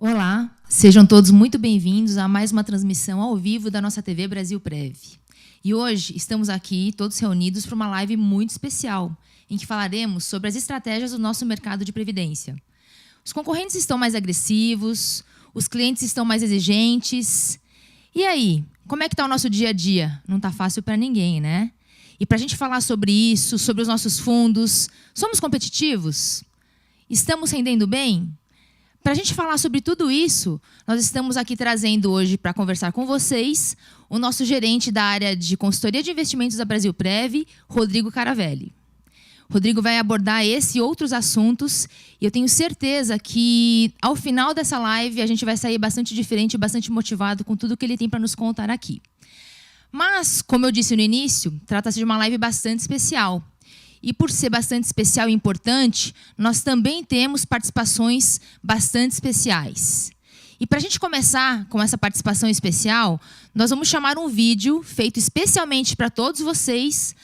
Olá, sejam todos muito bem-vindos a mais uma transmissão ao vivo da nossa TV Brasilprev. E hoje estamos aqui todos reunidos para uma live muito especial, em que falaremos sobre as estratégias do nosso mercado de previdência. Os concorrentes estão mais agressivos, os clientes estão mais exigentes. E aí, como é que está o nosso dia a dia? Não está fácil para ninguém, né? E para a gente falar sobre isso, sobre os nossos fundos, somos competitivos? Estamos rendendo bem? Para a gente falar sobre tudo isso, nós estamos aqui trazendo hoje para conversar com vocês o nosso gerente da área de consultoria de investimentos da Brasilprev, Rodrigo Caravelli. Rodrigo vai abordar esse e outros assuntos e eu tenho certeza que ao final dessa live a gente vai sair bastante diferente, bastante motivado com tudo que ele tem para nos contar aqui. Mas, como eu disse no início, trata-se de uma live bastante especial. E por ser bastante especial e importante, nós também temos participações bastante especiais. E para a gente começar com essa participação especial, nós vamos chamar um vídeo feito especialmente para todos vocês,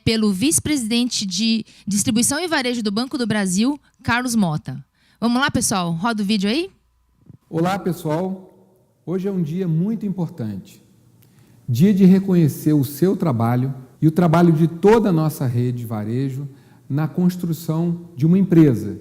pelo vice-presidente de distribuição e varejo do Banco do Brasil, Carlos Mota. Vamos lá, pessoal? Roda o vídeo aí. Olá, pessoal. Hoje é um dia muito importante. Dia de reconhecer o seu trabalho e o trabalho de toda a nossa rede de varejo na construção de uma empresa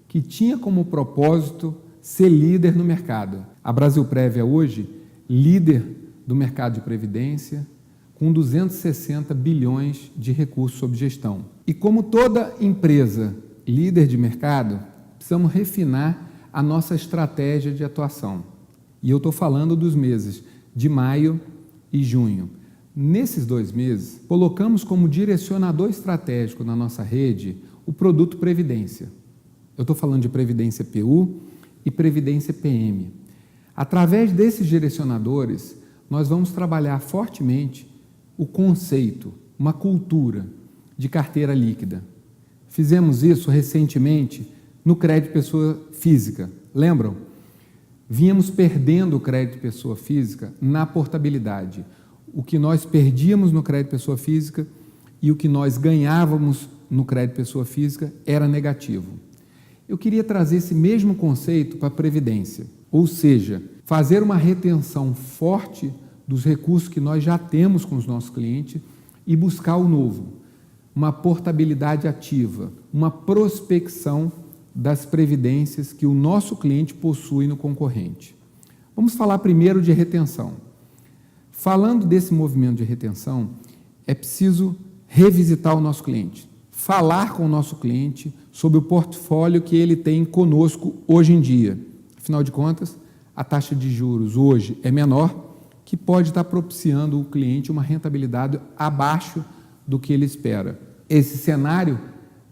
que tinha como propósito ser líder no mercado. A Brasilprev é hoje líder do mercado de previdência, com 260 bilhões de recursos sob gestão. E como toda empresa líder de mercado, precisamos refinar a nossa estratégia de atuação. E eu estou falando dos meses de maio e junho. Nesses 2 meses, colocamos como direcionador estratégico na nossa rede o produto Previdência. Eu estou falando de Previdência PU e Previdência PM. Através desses direcionadores, nós vamos trabalhar fortemente o conceito, uma cultura de carteira líquida. Fizemos isso recentemente no crédito pessoa física. Lembram? Vínhamos perdendo o crédito pessoa física na portabilidade. O que nós perdíamos no crédito pessoa física e o que nós ganhávamos no crédito pessoa física era negativo. Eu queria trazer esse mesmo conceito para a Previdência, ou seja, fazer uma retenção forte dos recursos que nós já temos com os nossos clientes e buscar o novo, uma portabilidade ativa, uma prospecção das previdências que o nosso cliente possui no concorrente. Vamos falar primeiro de retenção. Falando desse movimento de retenção, é preciso revisitar o nosso cliente, falar com o nosso cliente sobre o portfólio que ele tem conosco hoje em dia. Afinal de contas, a taxa de juros hoje é menor, que pode estar propiciando ao cliente uma rentabilidade abaixo do que ele espera. Esse cenário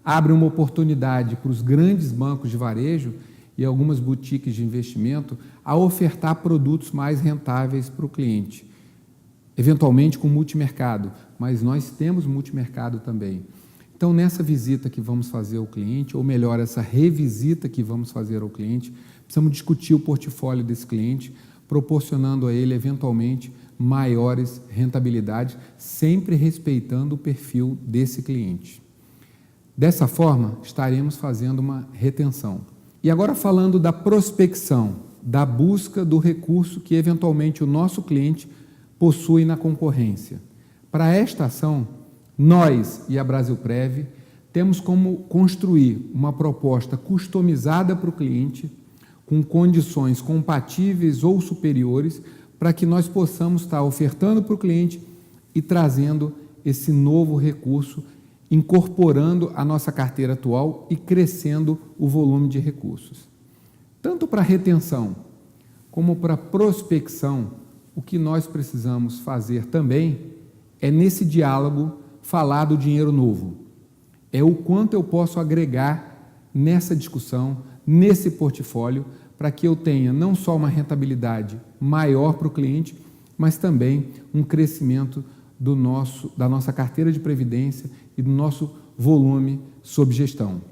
abre uma oportunidade para os grandes bancos de varejo e algumas boutiques de investimento a ofertar produtos mais rentáveis para o cliente. Eventualmente com multimercado, mas nós temos multimercado também. Então, nessa visita que vamos fazer ao cliente, ou melhor, essa revisita que vamos fazer ao cliente, precisamos discutir o portfólio desse cliente, proporcionando a ele, eventualmente, maiores rentabilidades, sempre respeitando o perfil desse cliente. Dessa forma, estaremos fazendo uma retenção. E agora falando da prospecção, da busca do recurso que, eventualmente, o nosso cliente possui na concorrência. Para esta ação, nós e a Brasilprev temos como construir uma proposta customizada para o cliente, com condições compatíveis ou superiores, para que nós possamos estar ofertando para o cliente e trazendo esse novo recurso, incorporando a nossa carteira atual e crescendo o volume de recursos. Tanto para retenção como para prospecção, o que nós precisamos fazer também é, nesse diálogo, falar do dinheiro novo. É o quanto eu posso agregar nessa discussão, nesse portfólio, para que eu tenha não só uma rentabilidade maior para o cliente, mas também um crescimento da nossa carteira de previdência e do nosso volume sob gestão.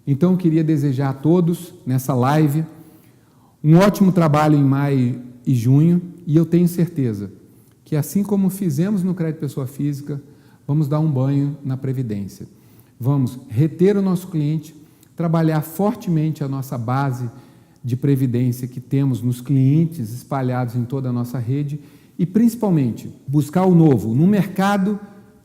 Então, eu queria desejar a todos, nessa live, um ótimo trabalho em maio e junho, e eu tenho certeza que, assim como fizemos no crédito pessoa física, vamos dar um banho na Previdência. Vamos reter o nosso cliente, trabalhar fortemente a nossa base de previdência que temos nos clientes espalhados em toda a nossa rede e, principalmente, buscar o novo. No mercado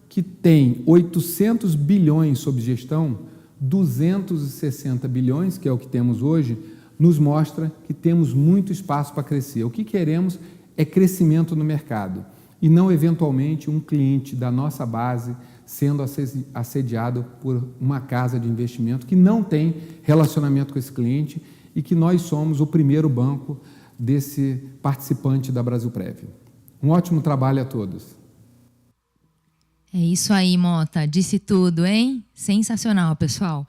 que tem 800 bilhões sob gestão, 260 bilhões, que é o que temos hoje, nos mostra que temos muito espaço para crescer. O que queremos é crescimento no mercado e não, eventualmente, um cliente da nossa base sendo assediado por uma casa de investimento que não tem relacionamento com esse cliente e que nós somos o primeiro banco desse participante da Brasilprev. Um ótimo trabalho a todos. É isso aí, Mota. Disse tudo, hein? Sensacional, pessoal.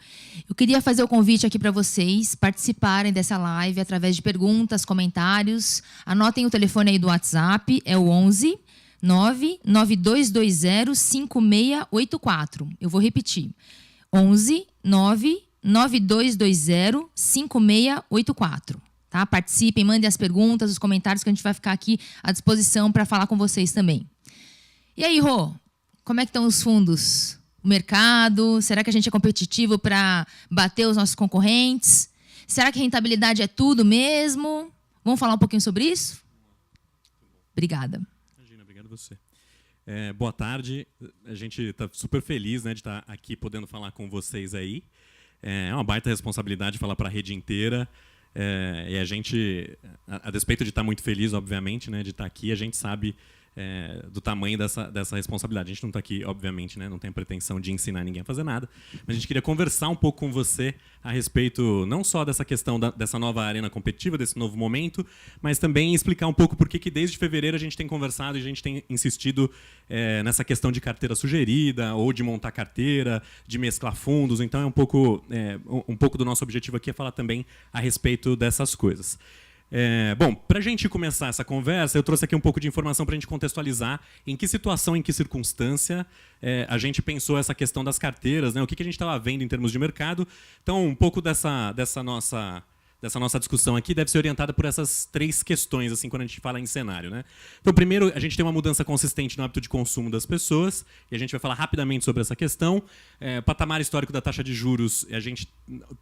Eu queria fazer o convite aqui para vocês participarem dessa live através de perguntas, comentários. Anotem o telefone aí do WhatsApp, é o 11 992205684. Eu vou repetir. 11 992205684. Tá? Participem, mandem as perguntas, os comentários, que a gente vai ficar aqui à disposição para falar com vocês também. E aí, Rô? Como é que estão os fundos? O mercado? Será que a gente é competitivo para bater os nossos concorrentes? Será que rentabilidade é tudo mesmo? Vamos falar um pouquinho sobre isso? Obrigada. Imagina, obrigado a você. Boa tarde. A gente está super feliz, né, de estar aqui podendo falar com vocês aí. É uma baita responsabilidade falar para a rede inteira. E a gente, a despeito de estar muito feliz, obviamente, né, de estar aqui, a gente sabe do tamanho dessa responsabilidade. A gente não está aqui, obviamente, né, não tem a pretensão de ensinar ninguém a fazer nada, mas a gente queria conversar um pouco com você a respeito não só dessa questão dessa nova arena competitiva, desse novo momento, mas também explicar um pouco por que desde fevereiro a gente tem conversado e a gente tem insistido nessa questão de carteira sugerida ou de montar carteira, de mesclar fundos. Então, um pouco do nosso objetivo aqui é falar também a respeito dessas coisas. Bom, para a gente começar essa conversa, eu trouxe aqui um pouco de informação para a gente contextualizar em que situação, em que circunstância a gente pensou essa questão das carteiras, né? O que a gente estava vendo em termos de mercado. Então, um pouco dessa nossa discussão aqui deve ser orientada por essas três questões, assim, quando a gente fala em cenário, né? Então, primeiro, a gente tem uma mudança consistente no hábito de consumo das pessoas, e a gente vai falar rapidamente sobre essa questão. Patamar histórico da taxa de juros, a gente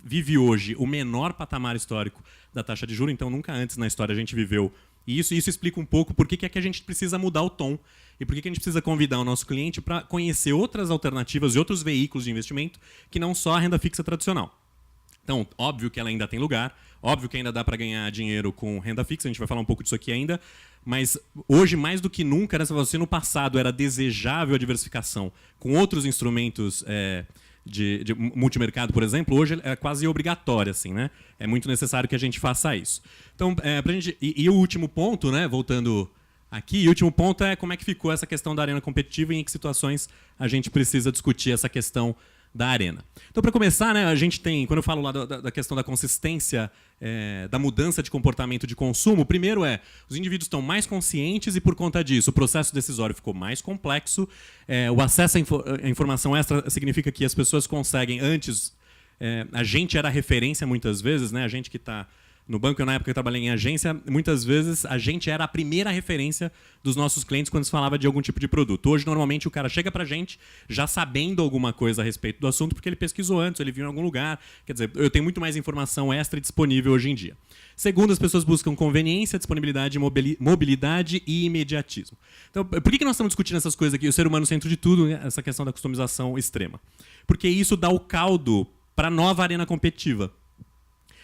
vive hoje o menor patamar histórico da taxa de juros, então nunca antes na história a gente viveu isso, e isso explica um pouco por que é que a gente precisa mudar o tom e por que a gente precisa convidar o nosso cliente para conhecer outras alternativas e outros veículos de investimento que não só a renda fixa tradicional. Então, óbvio que ela ainda tem lugar, óbvio que ainda dá para ganhar dinheiro com renda fixa, a gente vai falar um pouco disso aqui ainda, mas hoje, mais do que nunca, se no passado era desejável a diversificação com outros instrumentos de multimercado, por exemplo, hoje é quase obrigatória, assim, né? É muito necessário que a gente faça isso. Então, pra gente, e o último ponto, né, voltando aqui, o último ponto é como é que ficou essa questão da arena competitiva e em que situações a gente precisa discutir essa questão da arena. Então, para começar, né, a gente tem, quando eu falo lá da questão da consistência, da mudança de comportamento de consumo, o primeiro os indivíduos estão mais conscientes e, por conta disso, o processo decisório ficou mais complexo. O acesso à informação extra significa que as pessoas conseguem, antes, a gente era referência muitas vezes, né, a gente que está no banco, na época que eu trabalhei em agência, muitas vezes a gente era a primeira referência dos nossos clientes quando se falava de algum tipo de produto. Hoje, normalmente, o cara chega pra gente já sabendo alguma coisa a respeito do assunto, porque ele pesquisou antes, ele viu em algum lugar. Quer dizer, eu tenho muito mais informação extra disponível hoje em dia. Segundo, as pessoas buscam conveniência, disponibilidade, mobilidade e imediatismo. Então, por que nós estamos discutindo essas coisas aqui? O ser humano centro de tudo, né? Essa questão da customização extrema. Porque isso dá o caldo para a nova arena competitiva.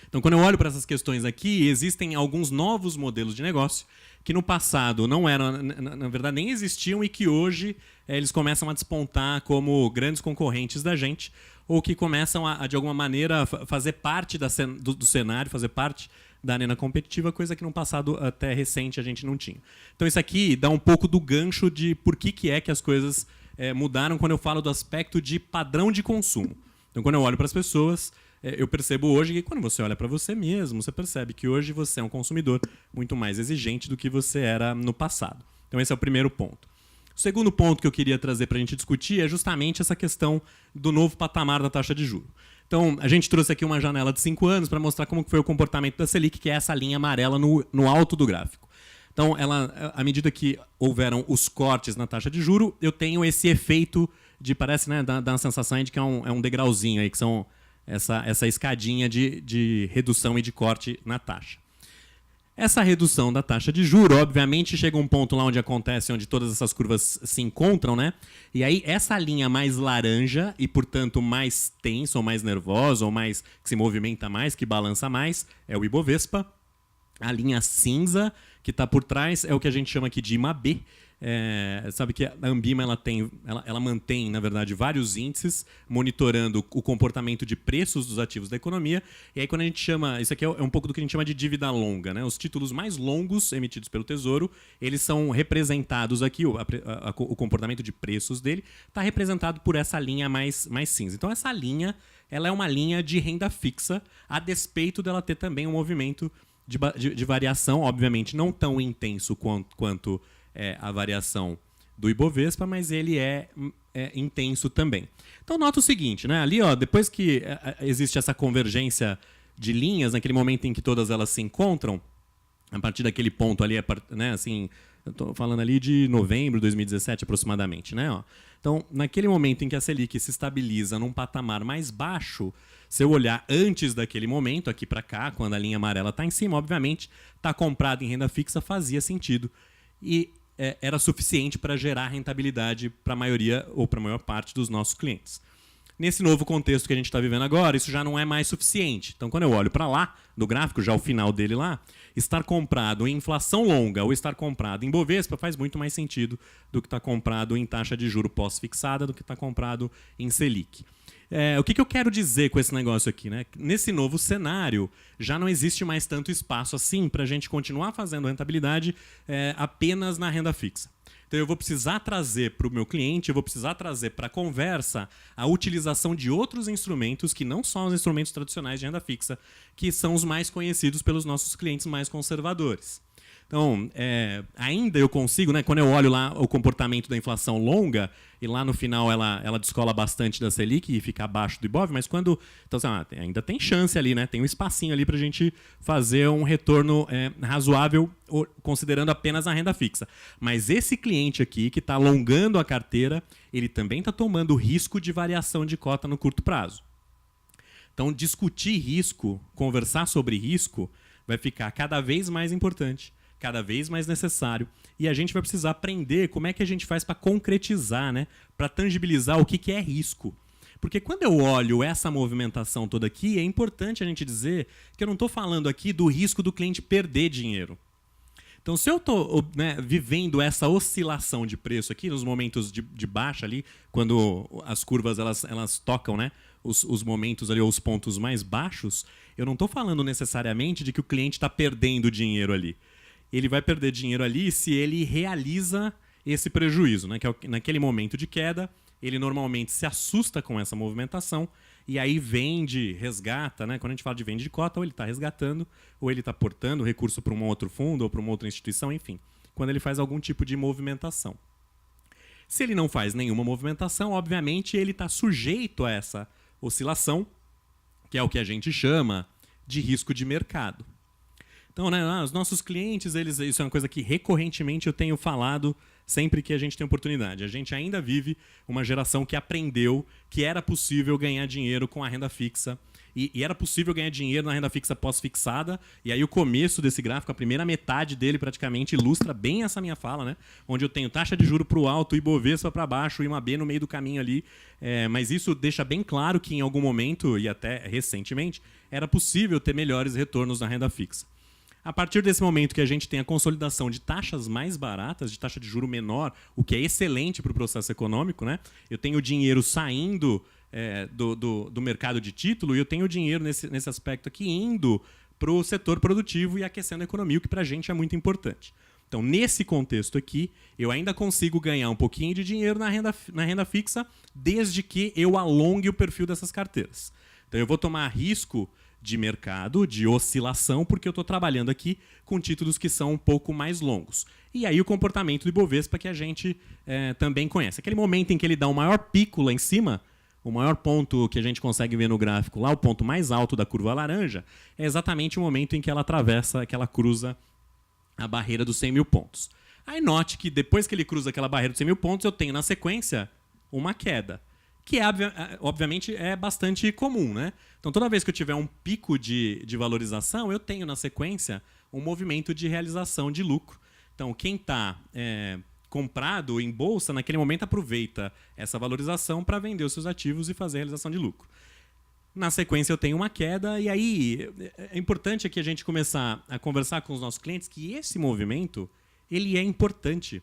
Então, quando eu olho para essas questões aqui, existem alguns novos modelos de negócio que no passado não eram, na verdade, nem existiam e que hoje eles começam a despontar como grandes concorrentes da gente ou que começam a de alguma maneira, fazer parte do cenário, fazer parte da arena competitiva, coisa que no passado até recente a gente não tinha. Então, isso aqui dá um pouco do gancho de por que é que as coisas mudaram quando eu falo do aspecto de padrão de consumo. Então, quando eu olho para as pessoas, eu percebo hoje que quando você olha para você mesmo, você percebe que hoje você é um consumidor muito mais exigente do que você era no passado. Então, esse é o primeiro ponto. O segundo ponto que eu queria trazer para a gente discutir é justamente essa questão do novo patamar da taxa de juros. Então, a gente trouxe aqui uma janela de 5 anos para mostrar como foi o comportamento da Selic, que é essa linha amarela no alto do gráfico. Então, à medida que houveram os cortes na taxa de juros, eu tenho esse efeito de, parece, né, dá uma sensação de que é um degrauzinho aí, que são essa escadinha de redução e de corte na taxa. Essa redução da taxa de juro, obviamente, chega um ponto lá onde acontece, onde todas essas curvas se encontram, né? E aí essa linha mais laranja e, portanto, mais tensa ou mais nervosa ou mais que se movimenta mais, que balança mais, é o Ibovespa. A linha cinza que está por trás é o que a gente chama aqui de IMAB. Sabe que a Ambima ela mantém, na verdade, vários índices monitorando o comportamento de preços dos ativos da economia. E aí, quando a gente chama... Isso aqui é um pouco do que a gente chama de dívida longa, né? Os títulos mais longos emitidos pelo Tesouro, eles são representados aqui, o comportamento de preços dele está representado por essa linha mais cinza. Então, essa linha ela é uma linha de renda fixa, a despeito dela ter também um movimento de variação, obviamente não tão intenso quanto a variação do Ibovespa, mas ele é intenso também. Então nota o seguinte, né? Ali, ó, depois que existe essa convergência de linhas, naquele momento em que todas elas se encontram, a partir daquele ponto ali, né, assim, eu estou falando ali de novembro de 2017 aproximadamente, né? Ó. Então, naquele momento em que a Selic se estabiliza num patamar mais baixo, se eu olhar antes daquele momento, aqui para cá, quando a linha amarela está em cima, obviamente, está comprado em renda fixa fazia sentido. E era suficiente para gerar rentabilidade para a maioria ou para a maior parte dos nossos clientes. Nesse novo contexto que a gente está vivendo agora, isso já não é mais suficiente. Então, quando eu olho para lá, do gráfico, já o final dele lá, estar comprado em inflação longa ou estar comprado em Bovespa faz muito mais sentido do que estar comprado em taxa de juro pós-fixada, do que estar comprado em Selic. O que eu quero dizer com esse negócio aqui, né? Nesse novo cenário, já não existe mais tanto espaço assim para a gente continuar fazendo rentabilidade apenas na renda fixa. Então eu vou precisar trazer para o meu cliente, eu vou precisar trazer para a conversa a utilização de outros instrumentos que não são os instrumentos tradicionais de renda fixa, que são os mais conhecidos pelos nossos clientes mais conservadores. Então, ainda eu consigo, né, quando eu olho lá o comportamento da inflação longa, e lá no final ela descola bastante da Selic e fica abaixo do Ibov, mas quando... Então, ainda tem chance ali, né? Tem um espacinho ali para a gente fazer um retorno razoável, considerando apenas a renda fixa. Mas esse cliente aqui, que está alongando a carteira, ele também está tomando risco de variação de cota no curto prazo. Então, discutir risco, conversar sobre risco, vai ficar cada vez mais importante, cada vez mais necessário, e a gente vai precisar aprender como é que a gente faz para concretizar, né? Para tangibilizar o que é risco. Porque quando eu olho essa movimentação toda aqui, é importante a gente dizer que eu não estou falando aqui do risco do cliente perder dinheiro. Então, se eu estou vivendo essa oscilação de preço aqui, nos momentos de baixa ali, quando as curvas elas tocam, né, os momentos ali, ou os pontos mais baixos, eu não estou falando necessariamente de que o cliente está perdendo dinheiro ali. Ele vai perder dinheiro ali se ele realiza esse prejuízo, né? Que é naquele momento de queda, ele normalmente se assusta com essa movimentação e aí vende, resgata, né? Quando a gente fala de vende de cota, ou ele está resgatando, ou ele está portando recurso para um outro fundo ou para uma outra instituição, enfim, quando ele faz algum tipo de movimentação. Se ele não faz nenhuma movimentação, obviamente ele está sujeito a essa oscilação, que é o que a gente chama de risco de mercado. Então, né, os nossos clientes, isso é uma coisa que recorrentemente eu tenho falado sempre que a gente tem oportunidade. A gente ainda vive uma geração que aprendeu que era possível ganhar dinheiro com a renda fixa. E era possível ganhar dinheiro na renda fixa pós-fixada. E aí o começo desse gráfico, a primeira metade dele praticamente ilustra bem essa minha fala, né? Onde eu tenho taxa de juro para o alto, Ibovespa para baixo, IMAB no meio do caminho ali. Mas isso deixa bem claro que em algum momento, e até recentemente, era possível ter melhores retornos na renda fixa. A partir desse momento que a gente tem a consolidação de taxas mais baratas, de taxa de juro menor, o que é excelente para o processo econômico, né? Eu tenho dinheiro saindo do mercado de título e eu tenho dinheiro nesse aspecto aqui indo para o setor produtivo e aquecendo a economia, o que para a gente é muito importante. Então, nesse contexto aqui, eu ainda consigo ganhar um pouquinho de dinheiro na renda fixa, desde que eu alongue o perfil dessas carteiras. Então, eu vou tomar risco de mercado, de oscilação, porque eu estou trabalhando aqui com títulos que são um pouco mais longos. E aí o comportamento do Ibovespa que a gente também conhece. Aquele momento em que ele dá o maior pico lá em cima, o maior ponto que a gente consegue ver no gráfico lá, o ponto mais alto da curva laranja, é exatamente o momento em que ela atravessa, que ela cruza a barreira dos 100 mil pontos. Aí note que depois que ele cruza aquela barreira dos 100 mil pontos, eu tenho na sequência uma queda. que obviamente é bastante comum, né? Então, toda vez que eu tiver um pico de valorização, eu tenho na sequência um movimento de realização de lucro. Então, quem está comprado em bolsa, naquele momento aproveita essa valorização para vender os seus ativos e fazer a realização de lucro. Na sequência, eu tenho uma queda, e aí é importante aqui a gente começar a conversar com os nossos clientes que esse movimento ele é importante.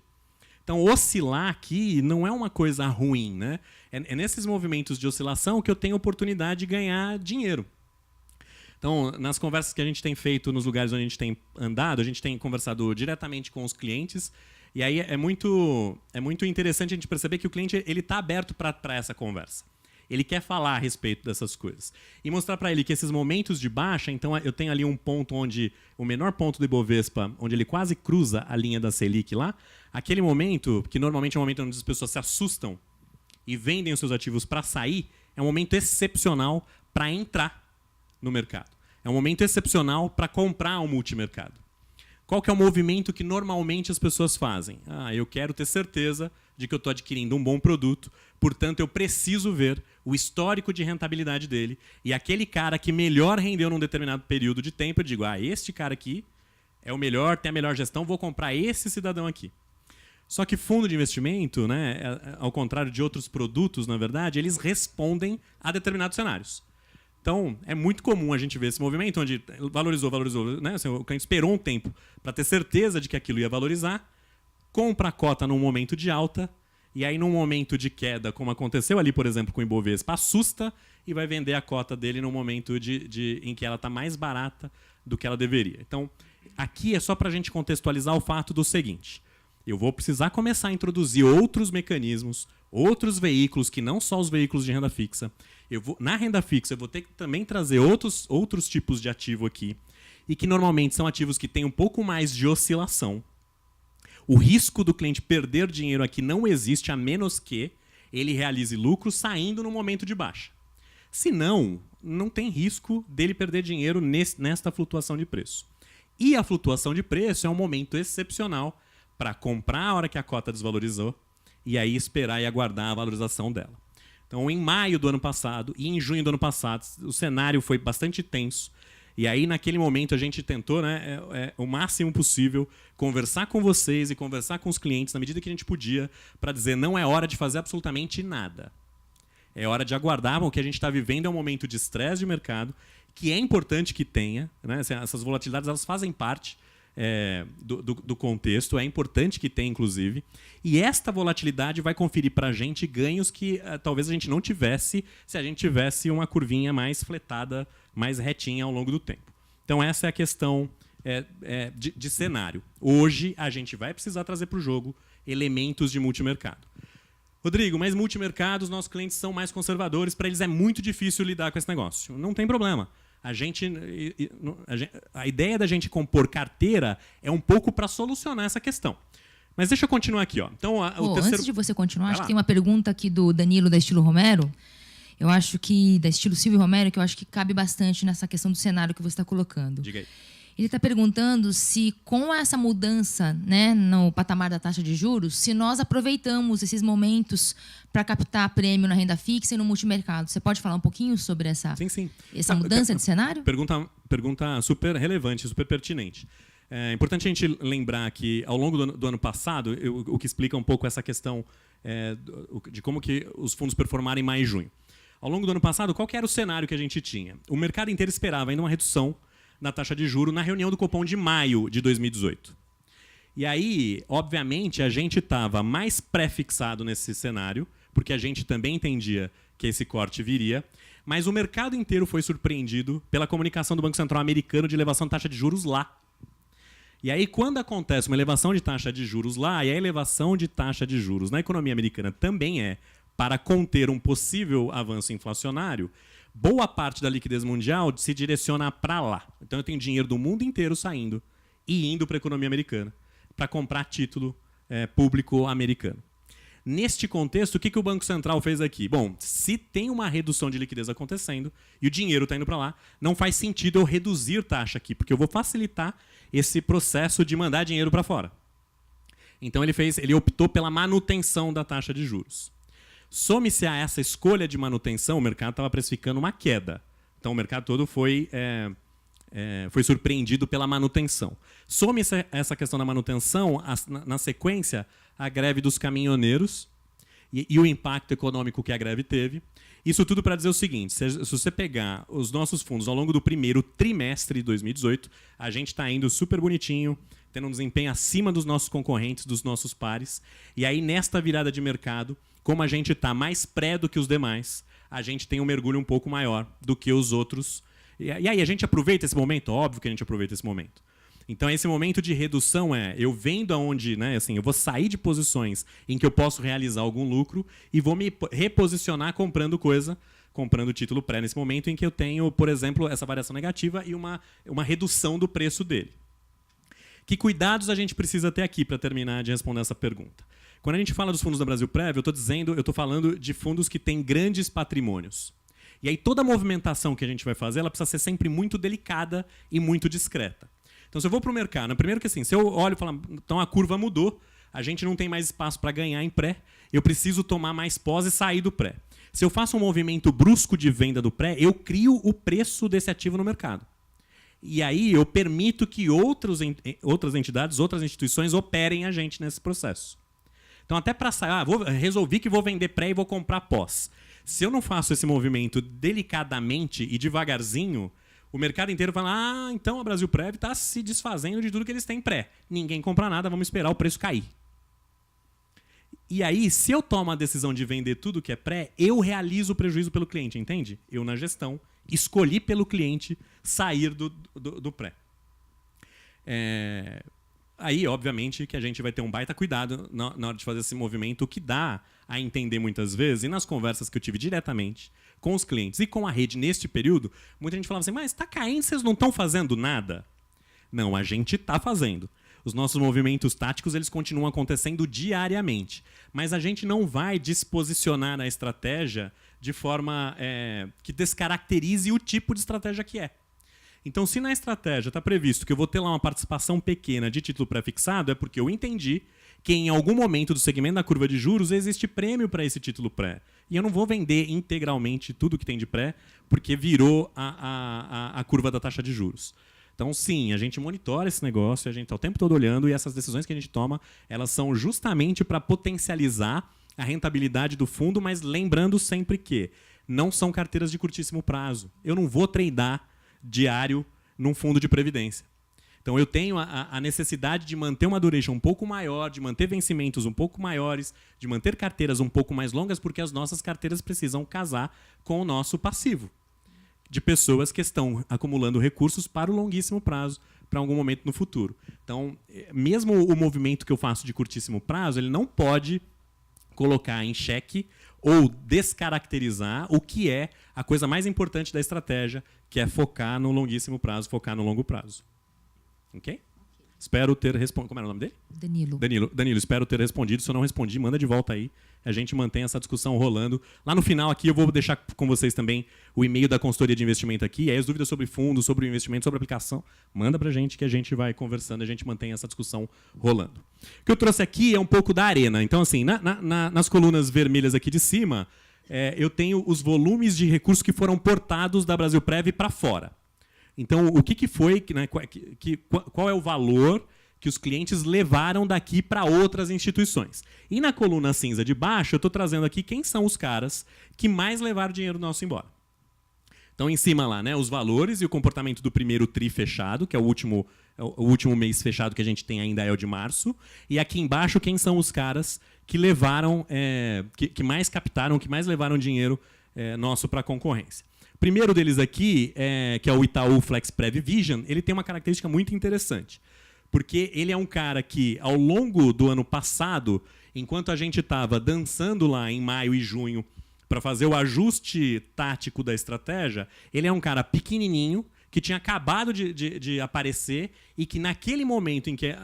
Então, oscilar aqui não é uma coisa ruim, né? É nesses movimentos de oscilação que eu tenho oportunidade de ganhar dinheiro. Então, nas conversas que a gente tem feito nos lugares onde a gente tem andado, a gente tem conversado diretamente com os clientes, e aí é muito interessante a gente perceber que o cliente está aberto para essa conversa. Ele quer falar a respeito dessas coisas. E mostrar para ele que esses momentos de baixa, então eu tenho ali um ponto onde, o menor ponto do Ibovespa, onde ele quase cruza a linha da Selic lá, aquele momento, que normalmente é um momento onde as pessoas se assustam e vendem os seus ativos para sair, é um momento excepcional para entrar no mercado. É um momento excepcional para comprar um multimercado. Qual que é o movimento que normalmente as pessoas fazem? Eu quero ter certeza de que eu estou adquirindo um bom produto, portanto, eu preciso ver o histórico de rentabilidade dele, e aquele cara que melhor rendeu num determinado período de tempo, eu digo, este cara aqui é o melhor, tem a melhor gestão, vou comprar esse cidadão aqui. Só que fundo de investimento, né, ao contrário de outros produtos, na verdade, eles respondem a determinados cenários. Então, é muito comum a gente ver esse movimento onde valorizou, né? Assim, o cliente esperou um tempo para ter certeza de que aquilo ia valorizar, compra a cota num momento de alta, e aí num momento de queda, como aconteceu ali, por exemplo, com o Ibovespa, assusta e vai vender a cota dele num momento em que ela está mais barata do que ela deveria. Então, aqui é só para a gente contextualizar o fato do seguinte: eu vou precisar começar a introduzir outros mecanismos, outros veículos que não só os veículos de renda fixa. Na renda fixa, eu vou ter que também trazer outros tipos de ativo aqui, e que normalmente são ativos que têm um pouco mais de oscilação. O risco do cliente perder dinheiro aqui não existe, a menos que ele realize lucro saindo no momento de baixa. Se não, não tem risco dele perder dinheiro nesta flutuação de preço. E a flutuação de preço é um momento excepcional para comprar a hora que a cota desvalorizou e aí esperar e aguardar a valorização dela. Então, em maio do ano passado e em junho do ano passado, o cenário foi bastante tenso. E aí, naquele momento, a gente tentou, né, o máximo possível, conversar com vocês e conversar com os clientes na medida que a gente podia, para dizer, não é hora de fazer absolutamente nada. É hora de aguardar. O que a gente está vivendo é um momento de estresse de mercado, que é importante que tenha, né? Essas volatilidades, elas fazem parte do contexto, é importante que tenha, inclusive. E esta volatilidade vai conferir para a gente ganhos que talvez a gente não tivesse se a gente tivesse uma curvinha mais fletada, mais retinha ao longo do tempo. Então, essa é a questão de cenário. Hoje, a gente vai precisar trazer para o jogo elementos de multimercado. Rodrigo, mas multimercados, nossos clientes são mais conservadores, para eles é muito difícil lidar com esse negócio. Não tem problema. A ideia da gente compor carteira é um pouco para solucionar essa questão. Mas deixa eu continuar aqui. Então, antes de você continuar, acho que tem uma pergunta aqui do Danilo da Estilo Romero. Eu acho que, da Estilo Silvio Romero, que eu acho que cabe bastante nessa questão do cenário que você está colocando. Diga aí. Ele está perguntando se, com essa mudança, né, no patamar da taxa de juros, se nós aproveitamos esses momentos para captar prêmio na renda fixa e no multimercado. Você pode falar um pouquinho sobre essa mudança de cenário? Pergunta super relevante, super pertinente. É importante a gente lembrar que, ao longo do ano passado, o que explica um pouco essa questão de como que os fundos performaram em maio e junho. Ao longo do ano passado, qual que era o cenário que a gente tinha? O mercado inteiro esperava ainda uma redução na taxa de juros na reunião do Copom de maio de 2018. E aí, obviamente, a gente estava mais pré-fixado nesse cenário, porque a gente também entendia que esse corte viria, mas o mercado inteiro foi surpreendido pela comunicação do Banco Central americano de elevação de taxa de juros lá. E aí, quando acontece uma elevação de taxa de juros lá, e a elevação de taxa de juros na economia americana também é para conter um possível avanço inflacionário, boa parte da liquidez mundial se direciona para lá. Então, eu tenho dinheiro do mundo inteiro saindo e indo para a economia americana para comprar título público americano. Neste contexto, o que o Banco Central fez aqui? Bom, se tem uma redução de liquidez acontecendo e o dinheiro está indo para lá, não faz sentido eu reduzir taxa aqui, porque eu vou facilitar esse processo de mandar dinheiro para fora. Então, ele optou pela manutenção da taxa de juros. Some-se a essa escolha de manutenção, o mercado estava precificando uma queda. Então, o mercado todo foi surpreendido pela manutenção. Some-se essa questão da manutenção, na sequência, a greve dos caminhoneiros e o impacto econômico que a greve teve. Isso tudo para dizer o seguinte, se você pegar os nossos fundos ao longo do primeiro trimestre de 2018, a gente está indo super bonitinho, tendo um desempenho acima dos nossos concorrentes, dos nossos pares. E aí, nesta virada de mercado, como a gente está mais pré do que os demais, a gente tem um mergulho um pouco maior do que os outros. E aí, a gente aproveita esse momento? Óbvio que a gente aproveita esse momento. Então, esse momento de redução eu vendo aonde, né, assim, eu vou sair de posições em que eu posso realizar algum lucro e vou me reposicionar comprando título pré nesse momento em que eu tenho, por exemplo, essa variação negativa e uma redução do preço dele. Que cuidados a gente precisa ter aqui para terminar de responder essa pergunta? Quando a gente fala dos fundos da Brasilprev, eu estou falando de fundos que têm grandes patrimônios. E aí toda a movimentação que a gente vai fazer, ela precisa ser sempre muito delicada e muito discreta. Então, se eu vou para o mercado, primeiro que assim, se eu olho e falo, então a curva mudou, a gente não tem mais espaço para ganhar em pré, eu preciso tomar mais pós e sair do pré. Se eu faço um movimento brusco de venda do pré, eu crio o preço desse ativo no mercado. E aí eu permito que outras entidades, outras instituições operem a gente nesse processo. Então, até para sair, resolvi que vou vender pré e vou comprar pós. Se eu não faço esse movimento delicadamente e devagarzinho, o mercado inteiro fala, então a Brasilprev está se desfazendo de tudo que eles têm pré. Ninguém compra nada, vamos esperar o preço cair. E aí, se eu tomo a decisão de vender tudo que é pré, eu realizo o prejuízo pelo cliente, entende? Eu, na gestão, escolhi pelo cliente sair do pré. Aí, obviamente, que a gente vai ter um baita cuidado na hora de fazer esse movimento, o que dá a entender muitas vezes, e nas conversas que eu tive diretamente com os clientes e com a rede neste período, muita gente falava assim, mas está caindo, vocês não estão fazendo nada? Não, a gente está fazendo. Os nossos movimentos táticos eles continuam acontecendo diariamente, mas a gente não vai disposicionar a estratégia de forma que descaracterize o tipo de estratégia que é. Então, se na estratégia está previsto que eu vou ter lá uma participação pequena de título pré-fixado, é porque eu entendi que em algum momento do segmento da curva de juros existe prêmio para esse título pré. E eu não vou vender integralmente tudo que tem de pré, porque virou a curva da taxa de juros. Então, sim, a gente monitora esse negócio, a gente está o tempo todo olhando, e essas decisões que a gente toma, elas são justamente para potencializar a rentabilidade do fundo, mas lembrando sempre que não são carteiras de curtíssimo prazo. Eu não vou tradar diário num fundo de previdência. Então, eu tenho a necessidade de manter uma duration um pouco maior, de manter vencimentos um pouco maiores, de manter carteiras um pouco mais longas, porque as nossas carteiras precisam casar com o nosso passivo de pessoas que estão acumulando recursos para o longuíssimo prazo, para algum momento no futuro. Então, mesmo o movimento que eu faço de curtíssimo prazo, ele não pode colocar em xeque ou descaracterizar o que é a coisa mais importante da estratégia, que é focar no longuíssimo prazo, focar no longo prazo. Ok? Espero ter respondido. Como era o nome dele? Danilo, espero ter respondido. Se eu não respondi, manda de volta aí. A gente mantém essa discussão rolando. Lá no final aqui eu vou deixar com vocês também o e-mail da consultoria de investimento aqui. E aí as dúvidas sobre fundos, sobre o investimento, sobre a aplicação, manda pra gente que a gente vai conversando, a gente mantém essa discussão rolando. O que eu trouxe aqui é um pouco da arena. Então, assim, nas colunas vermelhas aqui de cima, eu tenho os volumes de recursos que foram portados da Brasilprev para fora. Então, o que foi, né, qual é o valor que os clientes levaram daqui para outras instituições? E na coluna cinza de baixo, eu estou trazendo aqui quem são os caras que mais levaram dinheiro nosso embora. Então, em cima lá, né, os valores e o comportamento do primeiro TRI fechado, que é o último mês fechado que a gente tem ainda é o de março. E aqui embaixo, quem são os caras que levaram, que mais captaram, que mais levaram dinheiro nosso para a concorrência. O primeiro deles aqui, que é o Itaú FlexPrev Vision, ele tem uma característica muito interessante. Porque ele é um cara que, ao longo do ano passado, enquanto a gente estava dançando lá em maio e junho para fazer o ajuste tático da estratégia, ele é um cara pequenininho, que tinha acabado de aparecer e que naquele momento em que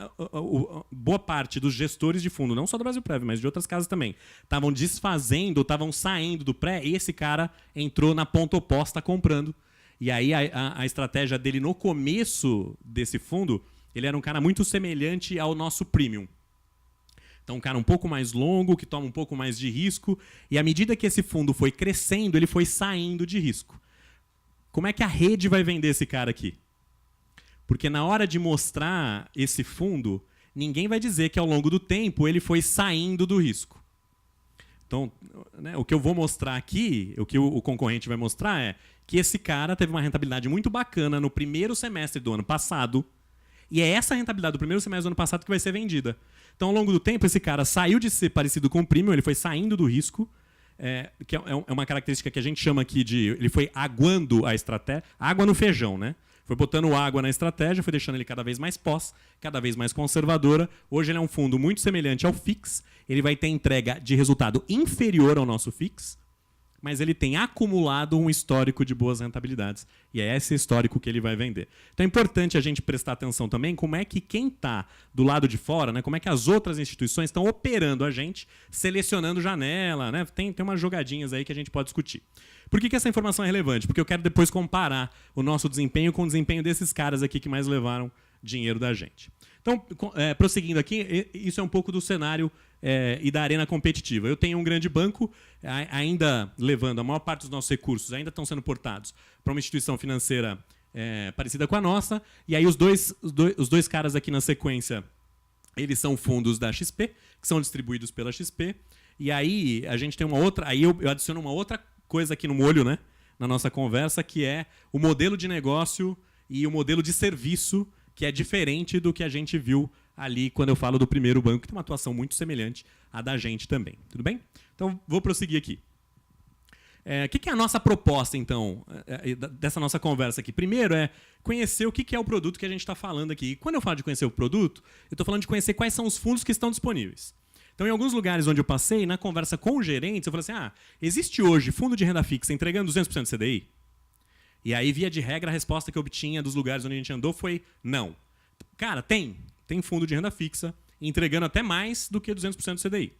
boa parte dos gestores de fundo, não só do Brasilprev, mas de outras casas também, estavam desfazendo, estavam saindo do pré, e esse cara entrou na ponta oposta comprando. E aí a estratégia dele no começo desse fundo, ele era um cara muito semelhante ao nosso premium. Então, um cara um pouco mais longo, que toma um pouco mais de risco, e à medida que esse fundo foi crescendo, ele foi saindo de risco. Como é que a rede vai vender esse cara aqui? Porque na hora de mostrar esse fundo, ninguém vai dizer que ao longo do tempo ele foi saindo do risco. Então, né, o que eu vou mostrar aqui, o que o concorrente vai mostrar é que esse cara teve uma rentabilidade muito bacana no primeiro semestre do ano passado, e é essa rentabilidade do primeiro semestre do ano passado que vai ser vendida. Então, ao longo do tempo, esse cara saiu de ser parecido com o premium, ele foi saindo do risco, que é uma característica que a gente chama aqui de... Ele foi aguando a estratégia, água no feijão, né? Foi botando água na estratégia, foi deixando ele cada vez mais pós, cada vez mais conservadora. Hoje ele é um fundo muito semelhante ao FIX. Ele vai ter entrega de resultado inferior ao nosso FIX, mas ele tem acumulado um histórico de boas rentabilidades. E é esse histórico que ele vai vender. Então é importante a gente prestar atenção também como é que quem está do lado de fora, né, como é que as outras instituições estão operando a gente, selecionando janela. Né? Tem umas jogadinhas aí que a gente pode discutir. Por que essa informação é relevante? Porque eu quero depois comparar o nosso desempenho com o desempenho desses caras aqui que mais levaram dinheiro da gente. Então, prosseguindo aqui, isso é um pouco do cenário e da arena competitiva. Eu tenho um grande banco, ainda levando a maior parte dos nossos recursos, ainda estão sendo portados para uma instituição financeira parecida com a nossa, e aí os dois caras aqui na sequência, eles são fundos da XP, que são distribuídos pela XP, e aí a gente tem uma outra, aí eu adiciono uma outra coisa aqui no molho, né, na nossa conversa, que é o modelo de negócio e o modelo de serviço, que é diferente do que a gente viu ali quando eu falo do primeiro banco, que tem uma atuação muito semelhante à da gente também. Tudo bem? Então, vou prosseguir aqui. O que é a nossa proposta, então, dessa nossa conversa aqui? Primeiro é conhecer o que é o produto que a gente está falando aqui. E quando eu falo de conhecer o produto, eu estou falando de conhecer quais são os fundos que estão disponíveis. Então, em alguns lugares onde eu passei, na conversa com os gerentes, eu falei assim, existe hoje fundo de renda fixa entregando 200% de CDI? E aí, via de regra, a resposta que eu obtinha dos lugares onde a gente andou foi não. Cara, tem fundo de renda fixa entregando até mais do que 200% do CDI.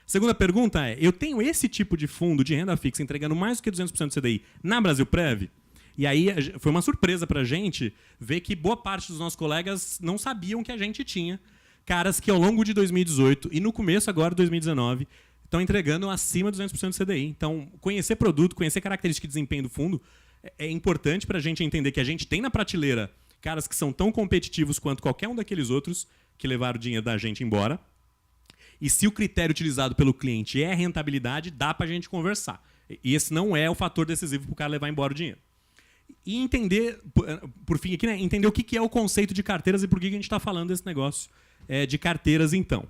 Segunda pergunta é, eu tenho esse tipo de fundo de renda fixa entregando mais do que 200% do CDI na Brasilprev? E aí foi uma surpresa para a gente ver que boa parte dos nossos colegas não sabiam que a gente tinha caras que ao longo de 2018 e no começo agora de 2019 estão entregando acima de 200% do CDI. Então, conhecer produto, conhecer característica de desempenho do fundo é importante para a gente entender que a gente tem na prateleira caras que são tão competitivos quanto qualquer um daqueles outros que levaram o dinheiro da gente embora. E se o critério utilizado pelo cliente é rentabilidade, dá para a gente conversar. E esse não é o fator decisivo para o cara levar embora o dinheiro. E entender, por fim aqui, né, entender o que é o conceito de carteiras e por que a gente está falando desse negócio de carteiras, então.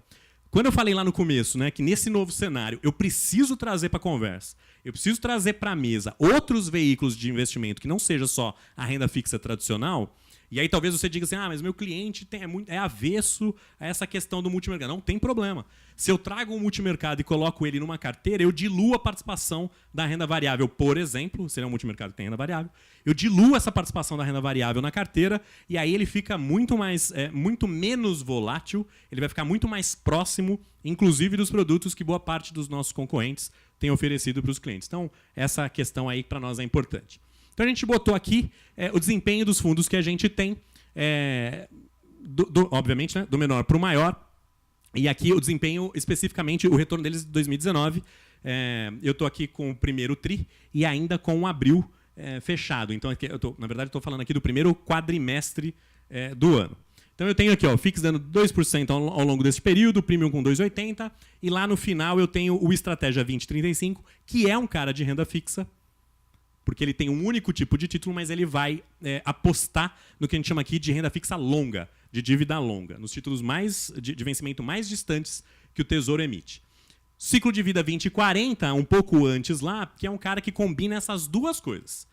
Quando eu falei lá no começo, né, que nesse novo cenário eu preciso trazer para a conversa, eu preciso trazer para a mesa outros veículos de investimento que não seja só a renda fixa tradicional, e aí talvez você diga assim, mas meu cliente é avesso a essa questão do multimercado. Não tem problema. Se eu trago um multimercado e coloco ele numa carteira, eu diluo a participação da renda variável, por exemplo, seria um multimercado que tem renda variável, eu diluo essa participação da renda variável na carteira e aí ele fica muito menos volátil, ele vai ficar muito mais próximo, inclusive dos produtos que boa parte dos nossos concorrentes tem oferecido para os clientes. Então, essa questão aí para nós é importante. Então, a gente botou aqui o desempenho dos fundos que a gente tem, obviamente, né, do menor para o maior. E aqui o desempenho, especificamente, o retorno deles de 2019. Eu estou aqui com o primeiro TRI e ainda com o abril fechado. Então, na verdade, estou falando aqui do primeiro quadrimestre do ano. Então, eu tenho aqui o FIX dando 2% ao longo desse período, o Premium com 2,80%. E lá no final eu tenho o Estratégia 2035, que é um cara de renda fixa, porque ele tem um único tipo de título, mas ele vai apostar no que a gente chama aqui de renda fixa longa, de dívida longa, nos títulos de vencimento mais distantes que o Tesouro emite. Ciclo de vida 2040, um pouco antes lá, que é um cara que combina essas duas coisas.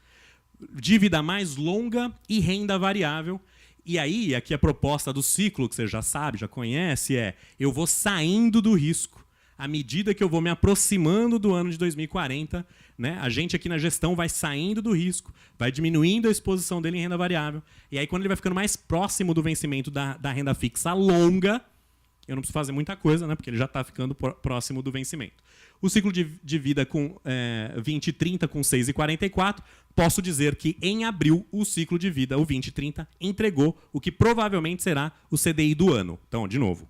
Dívida mais longa e renda variável. E aí, aqui a proposta do ciclo, que você já sabe, já conhece, eu vou saindo do risco à medida que eu vou me aproximando do ano de 2040, né, a gente aqui na gestão vai saindo do risco, vai diminuindo a exposição dele em renda variável, e aí quando ele vai ficando mais próximo do vencimento da renda fixa longa, eu não preciso fazer muita coisa, né, porque ele já está ficando próximo do vencimento. O ciclo de vida com 2030 com 6,44, posso dizer que em abril o ciclo de vida, o 2030, entregou o que provavelmente será o CDI do ano. Então, de novo,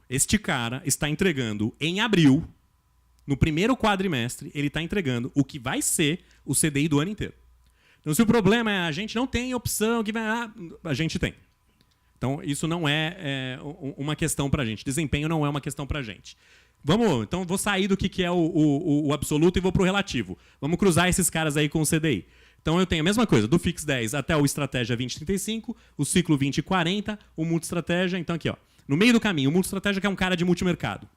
Este cara está entregando em abril, no primeiro quadrimestre, ele está entregando o que vai ser o CDI do ano inteiro. Então, se o problema é a gente não tem opção, que vai lá, a gente tem. Então, isso não é uma questão para a gente. Desempenho não é uma questão para a gente. Então, vou sair do que é o absoluto e vou para o relativo. Vamos cruzar esses caras aí com o CDI. Então, eu tenho a mesma coisa, do Fix 10 até o Estratégia 2035, o Ciclo 2040, o Multiestratégia. Então, aqui, ó, no meio do caminho, o Multiestratégia que é um cara de multimercado,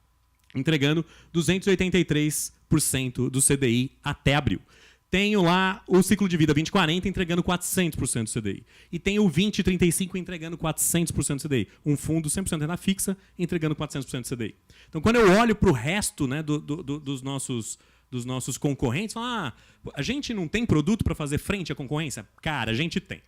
entregando 283% do CDI até abril. Tenho lá o Ciclo de Vida 2040 entregando 400% do CDI. E tenho o 2035 entregando 400% do CDI. Um fundo 100% renda fixa entregando 400% do CDI. Então, quando eu olho para o resto, né, dos nossos concorrentes, falo, a gente não tem produto para fazer frente à concorrência? Cara, a gente tem.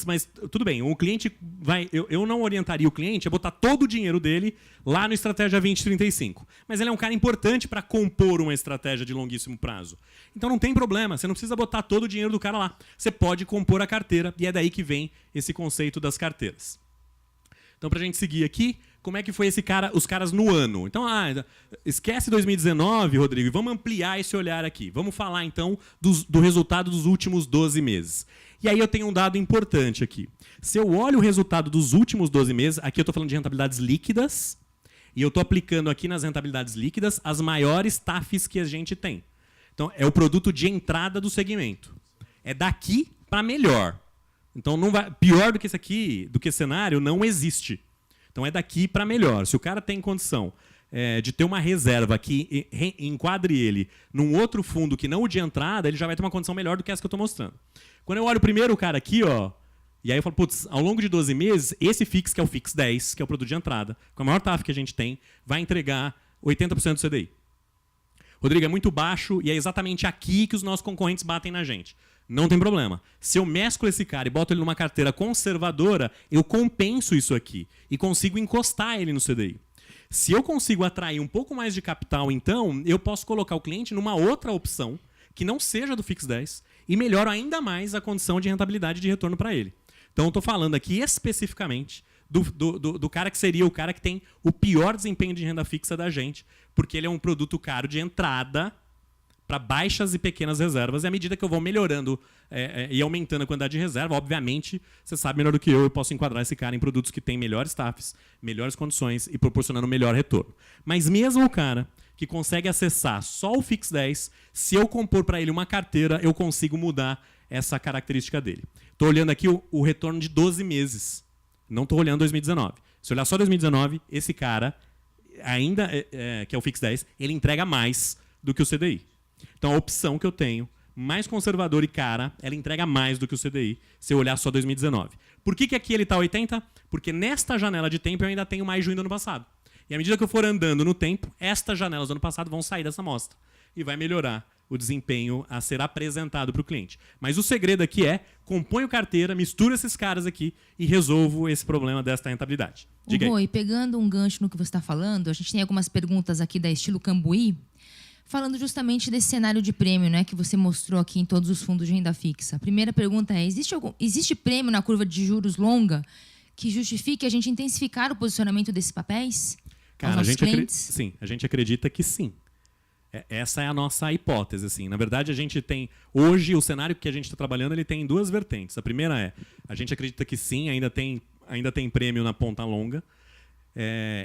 Mas tudo bem, o cliente vai. Eu não orientaria o cliente a botar todo o dinheiro dele lá no Estratégia 2035. Mas ele é um cara importante para compor uma estratégia de longuíssimo prazo. Então não tem problema, você não precisa botar todo o dinheiro do cara lá. Você pode compor a carteira, e é daí que vem esse conceito das carteiras. Então, para a gente seguir aqui, como é que foi os caras no ano? Então, esquece 2019, Rodrigo, e vamos ampliar esse olhar aqui. Vamos falar, então, do resultado dos últimos 12 meses. E aí eu tenho um dado importante aqui. Se eu olho o resultado dos últimos 12 meses, aqui eu estou falando de rentabilidades líquidas, e eu estou aplicando aqui nas rentabilidades líquidas as maiores TAFs que a gente tem. Então, é o produto de entrada do segmento. É daqui para melhor. Então, não vai, pior do que esse aqui, do que esse cenário, não existe. Então, é daqui para melhor. Se o cara tem condição de ter uma reserva que enquadre ele num outro fundo que não o de entrada, ele já vai ter uma condição melhor do que essa que eu estou mostrando. Quando eu olho primeiro o cara aqui, ó, e aí eu falo, putz, ao longo de 12 meses, esse Fix, que é o Fix 10, que é o produto de entrada, com a maior TAF que a gente tem, vai entregar 80% do CDI. Rodrigo, é muito baixo e é exatamente aqui que os nossos concorrentes batem na gente. Não tem problema. Se eu mesclo esse cara e boto ele numa carteira conservadora, eu compenso isso aqui e consigo encostar ele no CDI. Se eu consigo atrair um pouco mais de capital, então, eu posso colocar o cliente numa outra opção que não seja do Fix 10 e melhoro ainda mais a condição de rentabilidade de retorno para ele. Então, eu estou falando aqui especificamente do cara que seria o cara que tem o pior desempenho de renda fixa da gente, porque ele é um produto caro de entrada para baixas e pequenas reservas, e à medida que eu vou melhorando e aumentando a quantidade de reserva, obviamente, você sabe melhor do que eu posso enquadrar esse cara em produtos que têm melhores TAFs, melhores condições e proporcionando melhor retorno. Mas mesmo o cara que consegue acessar só o Fix 10, se eu compor para ele uma carteira, eu consigo mudar essa característica dele. Estou olhando aqui o retorno de 12 meses, não estou olhando 2019. Se olhar só 2019, esse cara, ainda que é o Fix 10, ele entrega mais do que o CDI. Então, a opção que eu tenho, mais conservadora e cara, ela entrega mais do que o CDI, se eu olhar só 2019. Por que aqui ele está 80? Porque nesta janela de tempo eu ainda tenho mais junho do ano passado. E à medida que eu for andando no tempo, estas janelas do ano passado vão sair dessa amostra. E vai melhorar o desempenho a ser apresentado para o cliente. Mas o segredo aqui componho carteira, misturo esses caras aqui e resolvo esse problema desta rentabilidade. Diga aí. Rui, pegando um gancho no que você está falando, a gente tem algumas perguntas aqui da estilo Cambuí, falando justamente desse cenário de prêmio, né, que você mostrou aqui em todos os fundos de renda fixa. A primeira pergunta é, existe prêmio na curva de juros longa que justifique a gente intensificar o posicionamento desses papéis? Cara, a gente acredita que sim. Essa é a nossa hipótese. Assim. Na verdade, a gente tem... Hoje, o cenário que a gente está trabalhando ele tem duas vertentes. A primeira a gente acredita que sim, ainda tem prêmio na ponta longa.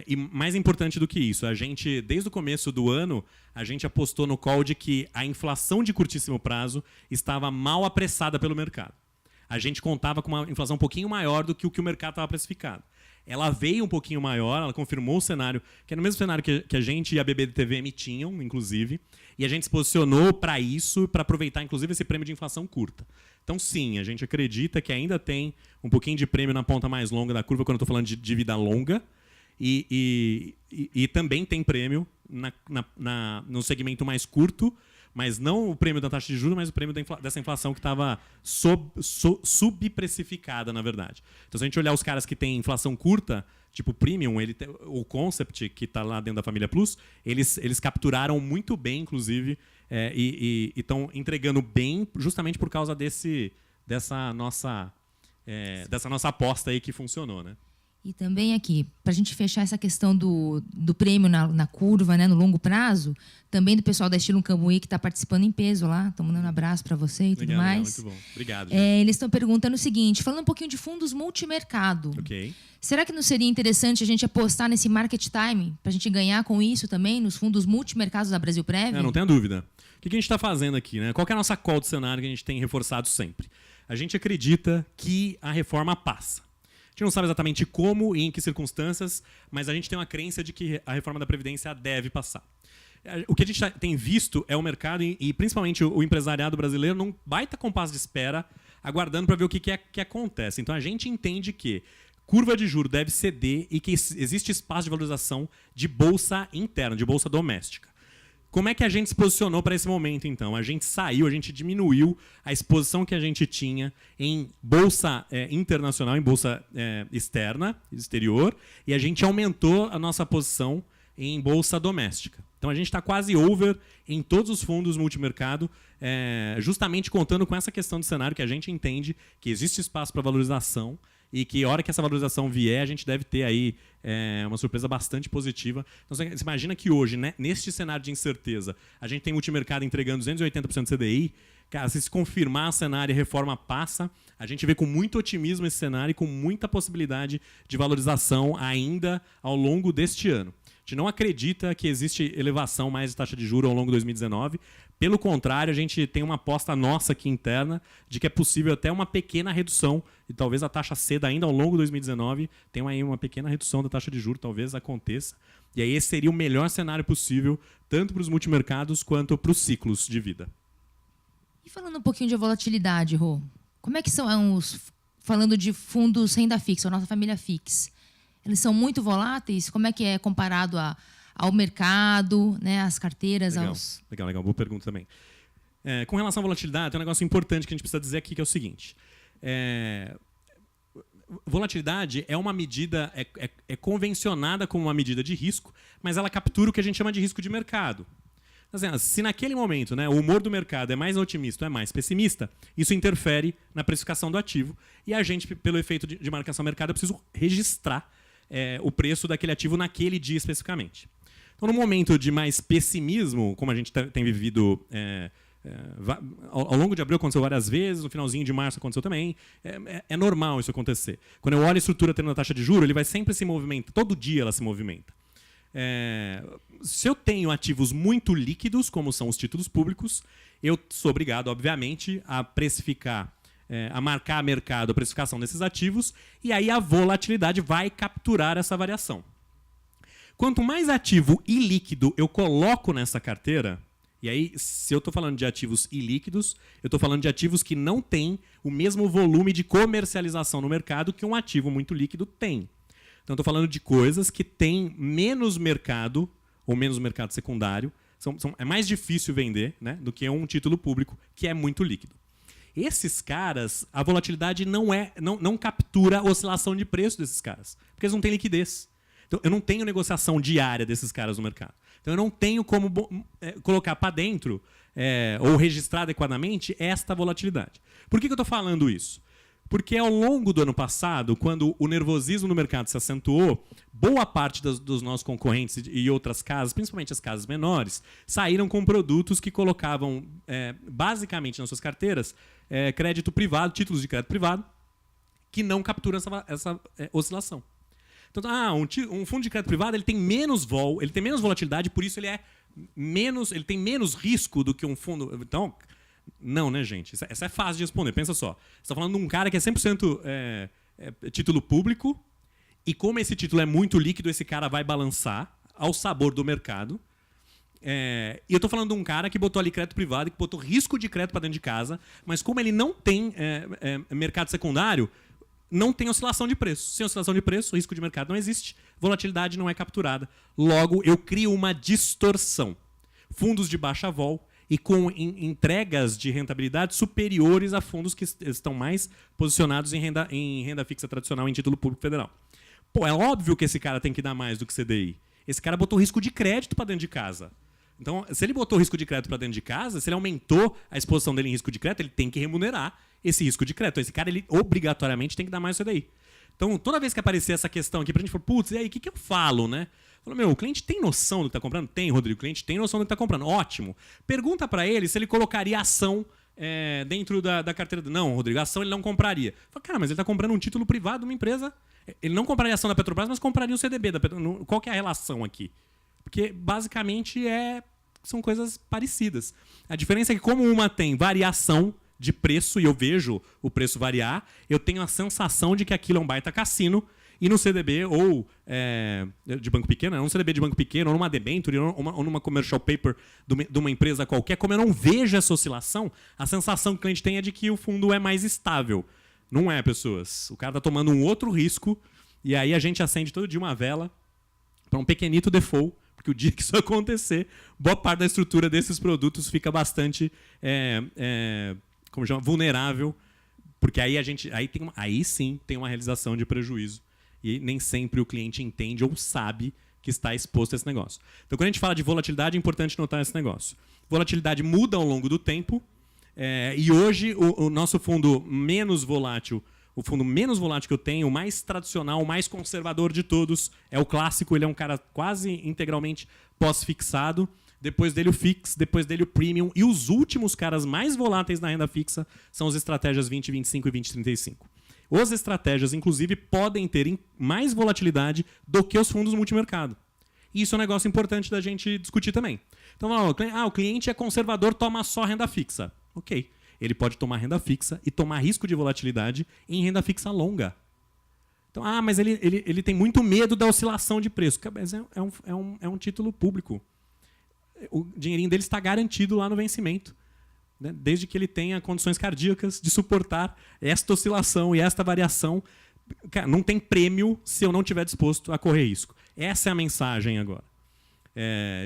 E mais importante do que isso, a gente, desde o começo do ano, a gente apostou no call de que a inflação de curtíssimo prazo estava mal apressada pelo mercado. A gente contava com uma inflação um pouquinho maior do que o mercado estava precificado. Ela veio um pouquinho maior, ela confirmou o cenário, que era o mesmo cenário que a gente e a BBDTVM tinham, inclusive, e a gente se posicionou para isso, para aproveitar, inclusive, esse prêmio de inflação curta. Então, sim, a gente acredita que ainda tem um pouquinho de prêmio na ponta mais longa da curva, quando eu estou falando de dívida longa, e também tem prêmio no segmento mais curto, mas não o prêmio da taxa de juros, mas o prêmio dessa inflação que estava subprecificada, na verdade. Então, se a gente olhar os caras que têm inflação curta, tipo Premium, o Concept, que está lá dentro da família Plus, eles capturaram muito bem, inclusive, e estão entregando bem justamente por causa dessa nossa aposta aí que funcionou, né? E também aqui, para a gente fechar essa questão do prêmio na curva, né, no longo prazo, também do pessoal da Estilo Cambuí, que está participando em peso lá, estão mandando um abraço para você e tudo mais. Legal, muito bom. Obrigado. Eles estão perguntando o seguinte, falando um pouquinho de fundos multimercado. Ok. Será que não seria interessante a gente apostar nesse market time, para a gente ganhar com isso também, nos fundos multimercados da Brasilprev? Não tenha dúvida. O que a gente está fazendo aqui, né? Qual que é a nossa call de cenário que a gente tem reforçado sempre? A gente acredita que a reforma passa. A gente não sabe exatamente como e em que circunstâncias, mas a gente tem uma crença de que a reforma da Previdência deve passar. O que a gente tem visto é o mercado e principalmente o empresariado brasileiro num baita compasso de espera, aguardando para ver o que acontece. Então a gente entende que curva de juros deve ceder e que existe espaço de valorização de bolsa interna, de bolsa doméstica. Como é que a gente se posicionou para esse momento, então? A gente diminuiu a exposição que a gente tinha em bolsa internacional, em bolsa externa, exterior, e a gente aumentou a nossa posição em bolsa doméstica. Então, a gente está quase over em todos os fundos multimercado, justamente contando com essa questão do cenário que a gente entende que existe espaço para valorização e que, a hora que essa valorização vier, a gente deve ter aí uma surpresa bastante positiva. Então, você imagina que hoje, né, neste cenário de incerteza, a gente tem multimercado entregando 280% do CDI. Cara, se confirmar o cenário e a reforma passa, a gente vê com muito otimismo esse cenário e com muita possibilidade de valorização ainda ao longo deste ano. A gente não acredita que existe elevação mais de taxa de juros ao longo de 2019. Pelo contrário, a gente tem uma aposta nossa aqui interna de que é possível até uma pequena redução, e talvez a taxa ceda ainda ao longo de 2019, tenha aí uma pequena redução da taxa de juros, talvez aconteça. E aí esse seria o melhor cenário possível, tanto para os multimercados quanto para os ciclos de vida. E falando um pouquinho de volatilidade, Rô, como é que são falando de fundos renda fixa, a nossa família Fix? Eles são muito voláteis? Como é que é comparado ao mercado, né, às carteiras? Legal. Boa pergunta também. Com relação à volatilidade, tem um negócio importante que a gente precisa dizer aqui, que é o seguinte. Volatilidade é uma medida, é convencionada como uma medida de risco, mas ela captura o que a gente chama de risco de mercado. Assim, se naquele momento, né, o humor do mercado é mais otimista ou é mais pessimista, isso interfere na precificação do ativo. E a gente, pelo efeito de marcação ao mercado, eu preciso registrar o preço daquele ativo naquele dia especificamente. Então, no momento de mais pessimismo, como a gente tem vivido ao longo de abril, aconteceu várias vezes, no finalzinho de março aconteceu também, é normal isso acontecer. Quando eu olho a estrutura tendo a taxa de juros, ele vai sempre se movimentar, todo dia ela se movimenta. Se eu tenho ativos muito líquidos, como são os títulos públicos, eu sou obrigado, obviamente, a precificar, a marcar a mercado a precificação desses ativos, e aí a volatilidade vai capturar essa variação. Quanto mais ativo e líquido eu coloco nessa carteira, e aí, se eu estou falando de ativos ilíquidos, eu estou falando de ativos que não têm o mesmo volume de comercialização no mercado que um ativo muito líquido tem. Então, estou falando de coisas que têm menos mercado, ou menos mercado secundário. É mais difícil vender, né, do que um título público que é muito líquido. Esses caras, a volatilidade não captura a oscilação de preço desses caras, porque eles não têm liquidez. Então, eu não tenho negociação diária desses caras no mercado. Então, eu não tenho como colocar para dentro ou registrar adequadamente esta volatilidade. Por que eu estou falando isso? Porque ao longo do ano passado, quando o nervosismo no mercado se acentuou, boa parte dos nossos concorrentes e outras casas, principalmente as casas menores, saíram com produtos que colocavam, basicamente nas suas carteiras, crédito privado, títulos de crédito privado, que não capturam essa oscilação. Então, um fundo de crédito privado ele tem menos volatilidade, por isso ele tem menos risco do que um fundo. Então, não, né, gente? Essa é fácil de responder. Pensa só. Você está falando de um cara que é 100% título público, e como esse título é muito líquido, esse cara vai balançar ao sabor do mercado. E eu estou falando de um cara que botou ali crédito privado, que botou risco de crédito para dentro de casa, mas como ele não tem mercado secundário, não tem oscilação de preço. Sem oscilação de preço, o risco de mercado não existe, volatilidade não é capturada. Logo, eu crio uma distorção. Fundos de baixa vol e com entregas de rentabilidade superiores a fundos que estão mais posicionados em renda fixa tradicional em título público federal. Pô, é óbvio que esse cara tem que dar mais do que CDI. Esse cara botou risco de crédito para dentro de casa. Então, se ele botou risco de crédito para dentro de casa, se ele aumentou a exposição dele em risco de crédito, ele tem que remunerar esse risco de crédito. Esse cara, ele obrigatoriamente tem que dar mais CDI. Então, toda vez que aparecer essa questão aqui, pra gente falar, putz, e aí, o que eu falo, né? Falo, meu, o cliente tem noção do que está comprando? Tem, Rodrigo. O cliente tem noção do que está comprando. Ótimo. Pergunta para ele se ele colocaria ação dentro da carteira. Não, Rodrigo, a ação ele não compraria. Fala, cara, mas ele está comprando um título privado de uma empresa. Ele não compraria a ação da Petrobras, mas compraria o CDB da Petrobras. Qual que é a relação aqui? Porque, basicamente, são coisas parecidas. A diferença é que, como uma tem variação de preço, e eu vejo o preço variar, eu tenho a sensação de que aquilo é um baita cassino. E no CDB, ou de banco pequeno, um CDB de banco pequeno, ou numa debenture, ou numa commercial paper de uma empresa qualquer, como eu não vejo essa oscilação, a sensação que o cliente tem é de que o fundo é mais estável. Não é, pessoas. O cara está tomando um outro risco, e aí a gente acende todo dia uma vela para um pequenito default, porque o dia que isso acontecer, boa parte da estrutura desses produtos fica bastante como chama, vulnerável, porque aí sim tem uma realização de prejuízo. E nem sempre o cliente entende ou sabe que está exposto a esse negócio. Então, quando a gente fala de volatilidade, é importante notar esse negócio. Volatilidade muda ao longo do tempo. E hoje, o nosso fundo menos volátil, o fundo menos volátil que eu tenho, o mais tradicional, o mais conservador de todos, é o clássico. Ele é um cara quase integralmente pós-fixado. Depois dele o fix, depois dele o premium. E os últimos caras mais voláteis na renda fixa são as estratégias 2025 e 2035. As estratégias, inclusive, podem ter mais volatilidade do que os fundos multimercado. E isso é um negócio importante da gente discutir também. Então, o cliente é conservador, toma só renda fixa. Ok. Ele pode tomar renda fixa e tomar risco de volatilidade em renda fixa longa. Então, mas ele tem muito medo da oscilação de preço. Mas é um título público. O dinheirinho dele está garantido lá no vencimento, né? Desde que ele tenha condições cardíacas de suportar esta oscilação e esta variação. Cara, não tem prêmio se eu não estiver disposto a correr risco. Essa é a mensagem agora.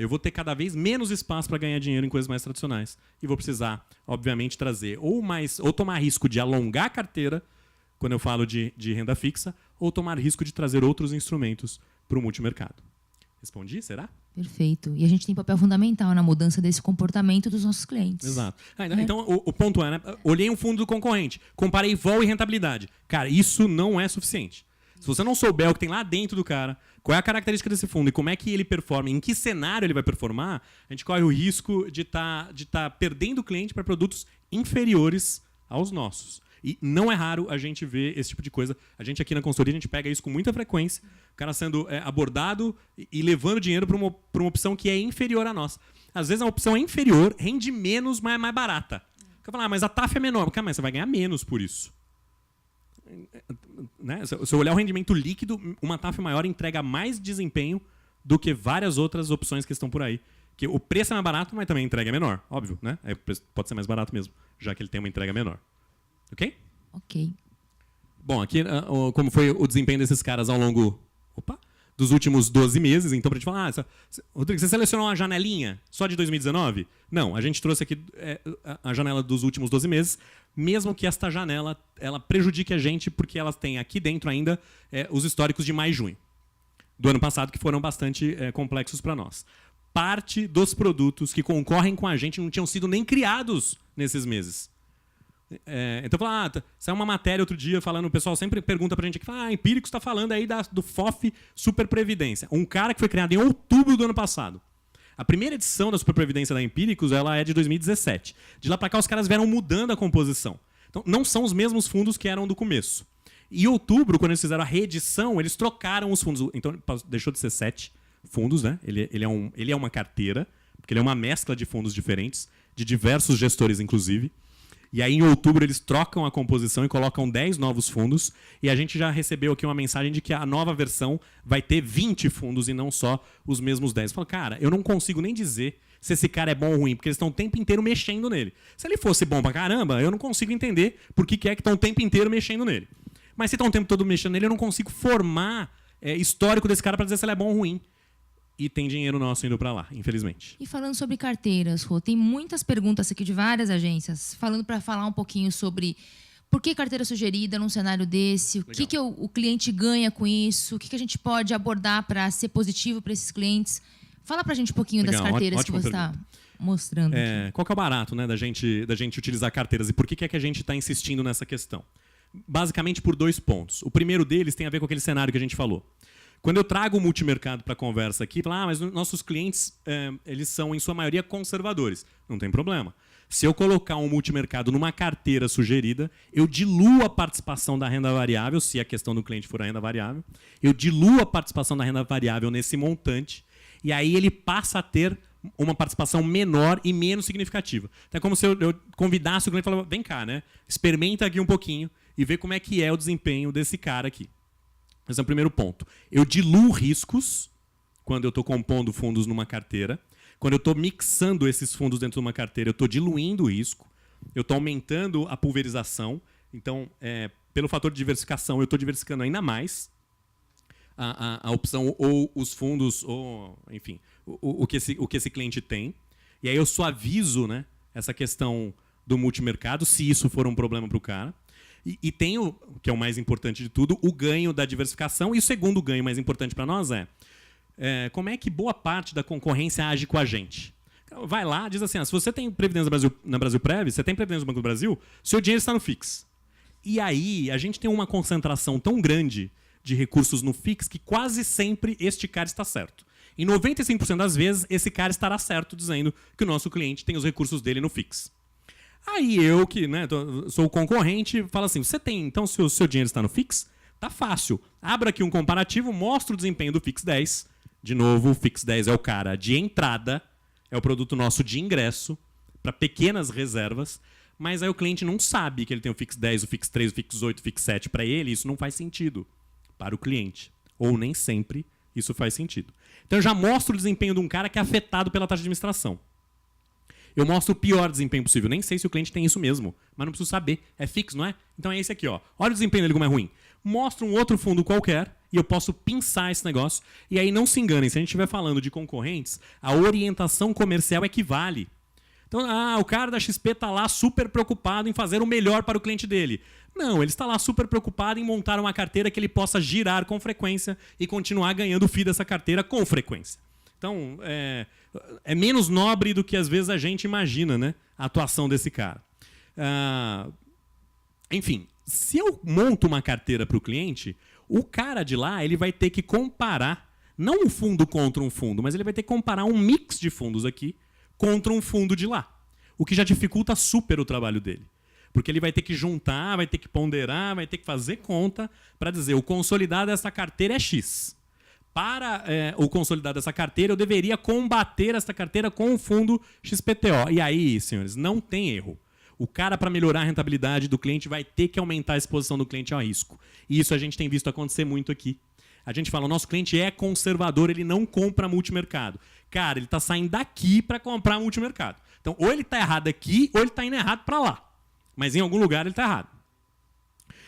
Eu vou ter cada vez menos espaço para ganhar dinheiro em coisas mais tradicionais. E vou precisar, obviamente, trazer ou tomar risco de alongar a carteira, quando eu falo de renda fixa, ou tomar risco de trazer outros instrumentos para o multimercado. Respondi? Será? Perfeito. E a gente tem papel fundamental na mudança desse comportamento dos nossos clientes. Exato. Então, o ponto é, né? Olhei um fundo do concorrente, comparei vol e rentabilidade. Cara, isso não é suficiente. Se você não souber o que tem lá dentro do cara, qual é a característica desse fundo e como é que ele performa, em que cenário ele vai performar, a gente corre o risco de tá perdendo o cliente para produtos inferiores aos nossos. E não é raro a gente ver esse tipo de coisa. A gente aqui na consultoria, a gente pega isso com muita frequência. O cara sendo abordado e levando dinheiro para uma opção que é inferior à nossa. Às vezes a opção é inferior, rende menos, mas é mais barata. O cara fala, mas a TAF é menor. Cara, mas você vai ganhar menos por isso. Né? Se eu olhar o rendimento líquido, uma TAF maior entrega mais desempenho do que várias outras opções que estão por aí. Que o preço é mais barato, mas também a entrega é menor. Óbvio, né? O preço pode ser mais barato mesmo, já que ele tem uma entrega menor. Ok? Ok. Bom, aqui como foi o desempenho desses caras ao longo dos últimos 12 meses. Então, para a gente falar, Rodrigo, você selecionou uma janelinha só de 2019? Não, a gente trouxe aqui a janela dos últimos 12 meses, mesmo que esta janela ela prejudique a gente, porque ela tem aqui dentro ainda os históricos de maio e junho do ano passado, que foram bastante complexos para nós. Parte dos produtos que concorrem com a gente não tinham sido nem criados nesses meses. Então, saiu uma matéria outro dia falando, o pessoal sempre pergunta pra gente aqui, Empíricos está falando aí do FOF Superprevidência, um cara que foi criado em outubro do ano passado. A primeira edição da Superprevidência da Empíricos ela é de 2017. De lá para cá, os caras vieram mudando a composição. Então, não são os mesmos fundos que eram do começo. Em outubro, quando eles fizeram a reedição, eles trocaram os fundos. Então, deixou de ser 7 fundos, né? Ele é uma carteira, porque ele é uma mescla de fundos diferentes, de diversos gestores, inclusive. E aí, em outubro, eles trocam a composição e colocam 10 novos fundos. E a gente já recebeu aqui uma mensagem de que a nova versão vai ter 20 fundos e não só os mesmos 10. Fala, cara, eu não consigo nem dizer se esse cara é bom ou ruim, porque eles estão o tempo inteiro mexendo nele. Se ele fosse bom pra caramba, eu não consigo entender por que é que estão o tempo inteiro mexendo nele. Mas se estão o tempo todo mexendo nele, eu não consigo formar histórico desse cara para dizer se ele é bom ou ruim. E tem dinheiro nosso indo para lá, infelizmente. E falando sobre carteiras, Rô, tem muitas perguntas aqui de várias agências, falando para falar um pouquinho sobre por que carteira sugerida num cenário desse, o que o cliente ganha com isso, o que a gente pode abordar para ser positivo para esses clientes. Fala para a gente um pouquinho das carteiras que você está mostrando. Qual que é o barato, né, da gente utilizar carteiras e por que é que a gente está insistindo nessa questão? basicamente por 2 pontos. O primeiro deles tem a ver com aquele cenário que a gente falou. Quando eu trago o multimercado para a conversa aqui, mas nossos clientes eles são, em sua maioria, conservadores. Não tem problema. Se eu colocar um multimercado numa carteira sugerida, eu diluo a participação da renda variável, se a questão do cliente for a renda variável, eu diluo a participação da renda variável nesse montante, e aí ele passa a ter uma participação menor e menos significativa. Então é como se eu convidasse o cliente e falasse, vem cá, né? Experimenta aqui um pouquinho e vê como é que é o desempenho desse cara aqui. Esse é o primeiro ponto. Eu diluo riscos quando eu estou compondo fundos numa carteira. Quando eu estou mixando esses fundos dentro de uma carteira, eu estou diluindo o risco. Eu estou aumentando a pulverização. Então, pelo fator de diversificação, eu estou diversificando ainda mais a opção ou os fundos, ou, enfim, o que esse cliente tem. E aí eu suavizo, né, essa questão do multimercado, se isso for um problema para o cara. E tem, que é o mais importante de tudo, o ganho da diversificação. E o segundo ganho mais importante para nós como é que boa parte da concorrência age com a gente. Vai lá, diz assim, se você tem previdência na Brasilprev, você tem previdência no Banco do Brasil, seu dinheiro está no Fix. E aí a gente tem uma concentração tão grande de recursos no Fix que quase sempre este cara está certo. Em 95% das vezes, esse cara estará certo dizendo que o nosso cliente tem os recursos dele no Fix. Aí eu, que sou o concorrente, falo assim, você tem, então, se o seu dinheiro está no Fix, tá fácil. Abra aqui um comparativo, mostra o desempenho do Fix 10. De novo, o Fix 10 é o cara de entrada, é o produto nosso de ingresso, para pequenas reservas, mas aí o cliente não sabe que ele tem o Fix 10, o Fix 3, o Fix 8, o Fix 7. Para ele, isso não faz sentido para o cliente. Ou nem sempre isso faz sentido. Então eu já mostro o desempenho de um cara que é afetado pela taxa de administração. Eu mostro o pior desempenho possível. Nem sei se o cliente tem isso mesmo, mas não preciso saber. É fixo, não é? Então é esse aqui, ó. Olha o desempenho dele como é ruim. Mostra um outro fundo qualquer e eu posso pinçar esse negócio. E aí não se enganem, se a gente estiver falando de concorrentes, a orientação comercial equivale. Então, o cara da XP está lá super preocupado em fazer o melhor para o cliente dele. Não, ele está lá super preocupado em montar uma carteira que ele possa girar com frequência e continuar ganhando o FII dessa carteira com frequência. Então, é menos nobre do que às vezes a gente imagina, né, a atuação desse cara. Enfim, se eu monto uma carteira para o cliente, o cara de lá ele vai ter que comparar, não um fundo contra um fundo, mas ele vai ter que comparar um mix de fundos aqui contra um fundo de lá. O que já dificulta super o trabalho dele. Porque ele vai ter que juntar, vai ter que ponderar, vai ter que fazer conta para dizer o consolidado dessa carteira é X. Para o consolidado dessa carteira, eu deveria combater essa carteira com o fundo XPTO. E aí, senhores, não tem erro. O cara, para melhorar a rentabilidade do cliente, vai ter que aumentar a exposição do cliente ao risco. E isso a gente tem visto acontecer muito aqui. A gente fala, o nosso cliente é conservador, ele não compra multimercado. Cara, ele está saindo daqui para comprar multimercado. Então, ou ele está errado aqui, ou ele está indo errado para lá. Mas em algum lugar ele está errado.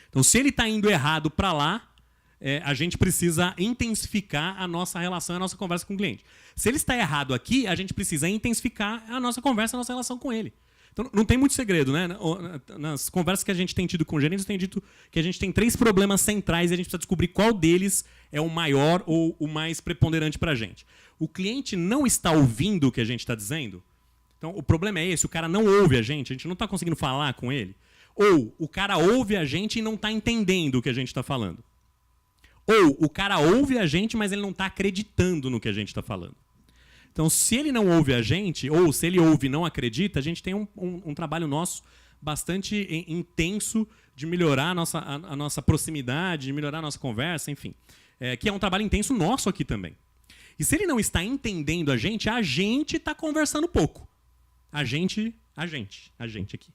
Então, se ele está indo errado para lá, a gente precisa intensificar a nossa relação, a nossa conversa com o cliente. Se ele está errado aqui, a gente precisa intensificar a nossa conversa, a nossa relação com ele. Então, não tem muito segredo, né? Nas conversas que a gente tem tido com gerentes, eu tenho dito que a gente tem 3 problemas centrais e a gente precisa descobrir qual deles é o maior ou o mais preponderante para a gente. O cliente não está ouvindo o que a gente está dizendo. Então, o problema é esse, o cara não ouve a gente não está conseguindo falar com ele. Ou o cara ouve a gente e não está entendendo o que a gente está falando. Ou o cara ouve a gente, mas ele não está acreditando no que a gente está falando. Então, se ele não ouve a gente, ou se ele ouve e não acredita, a gente tem um trabalho nosso bastante intenso de melhorar a nossa proximidade, de melhorar a nossa conversa, enfim. Que é um trabalho intenso nosso aqui também. E se ele não está entendendo a gente está conversando pouco. A gente aqui.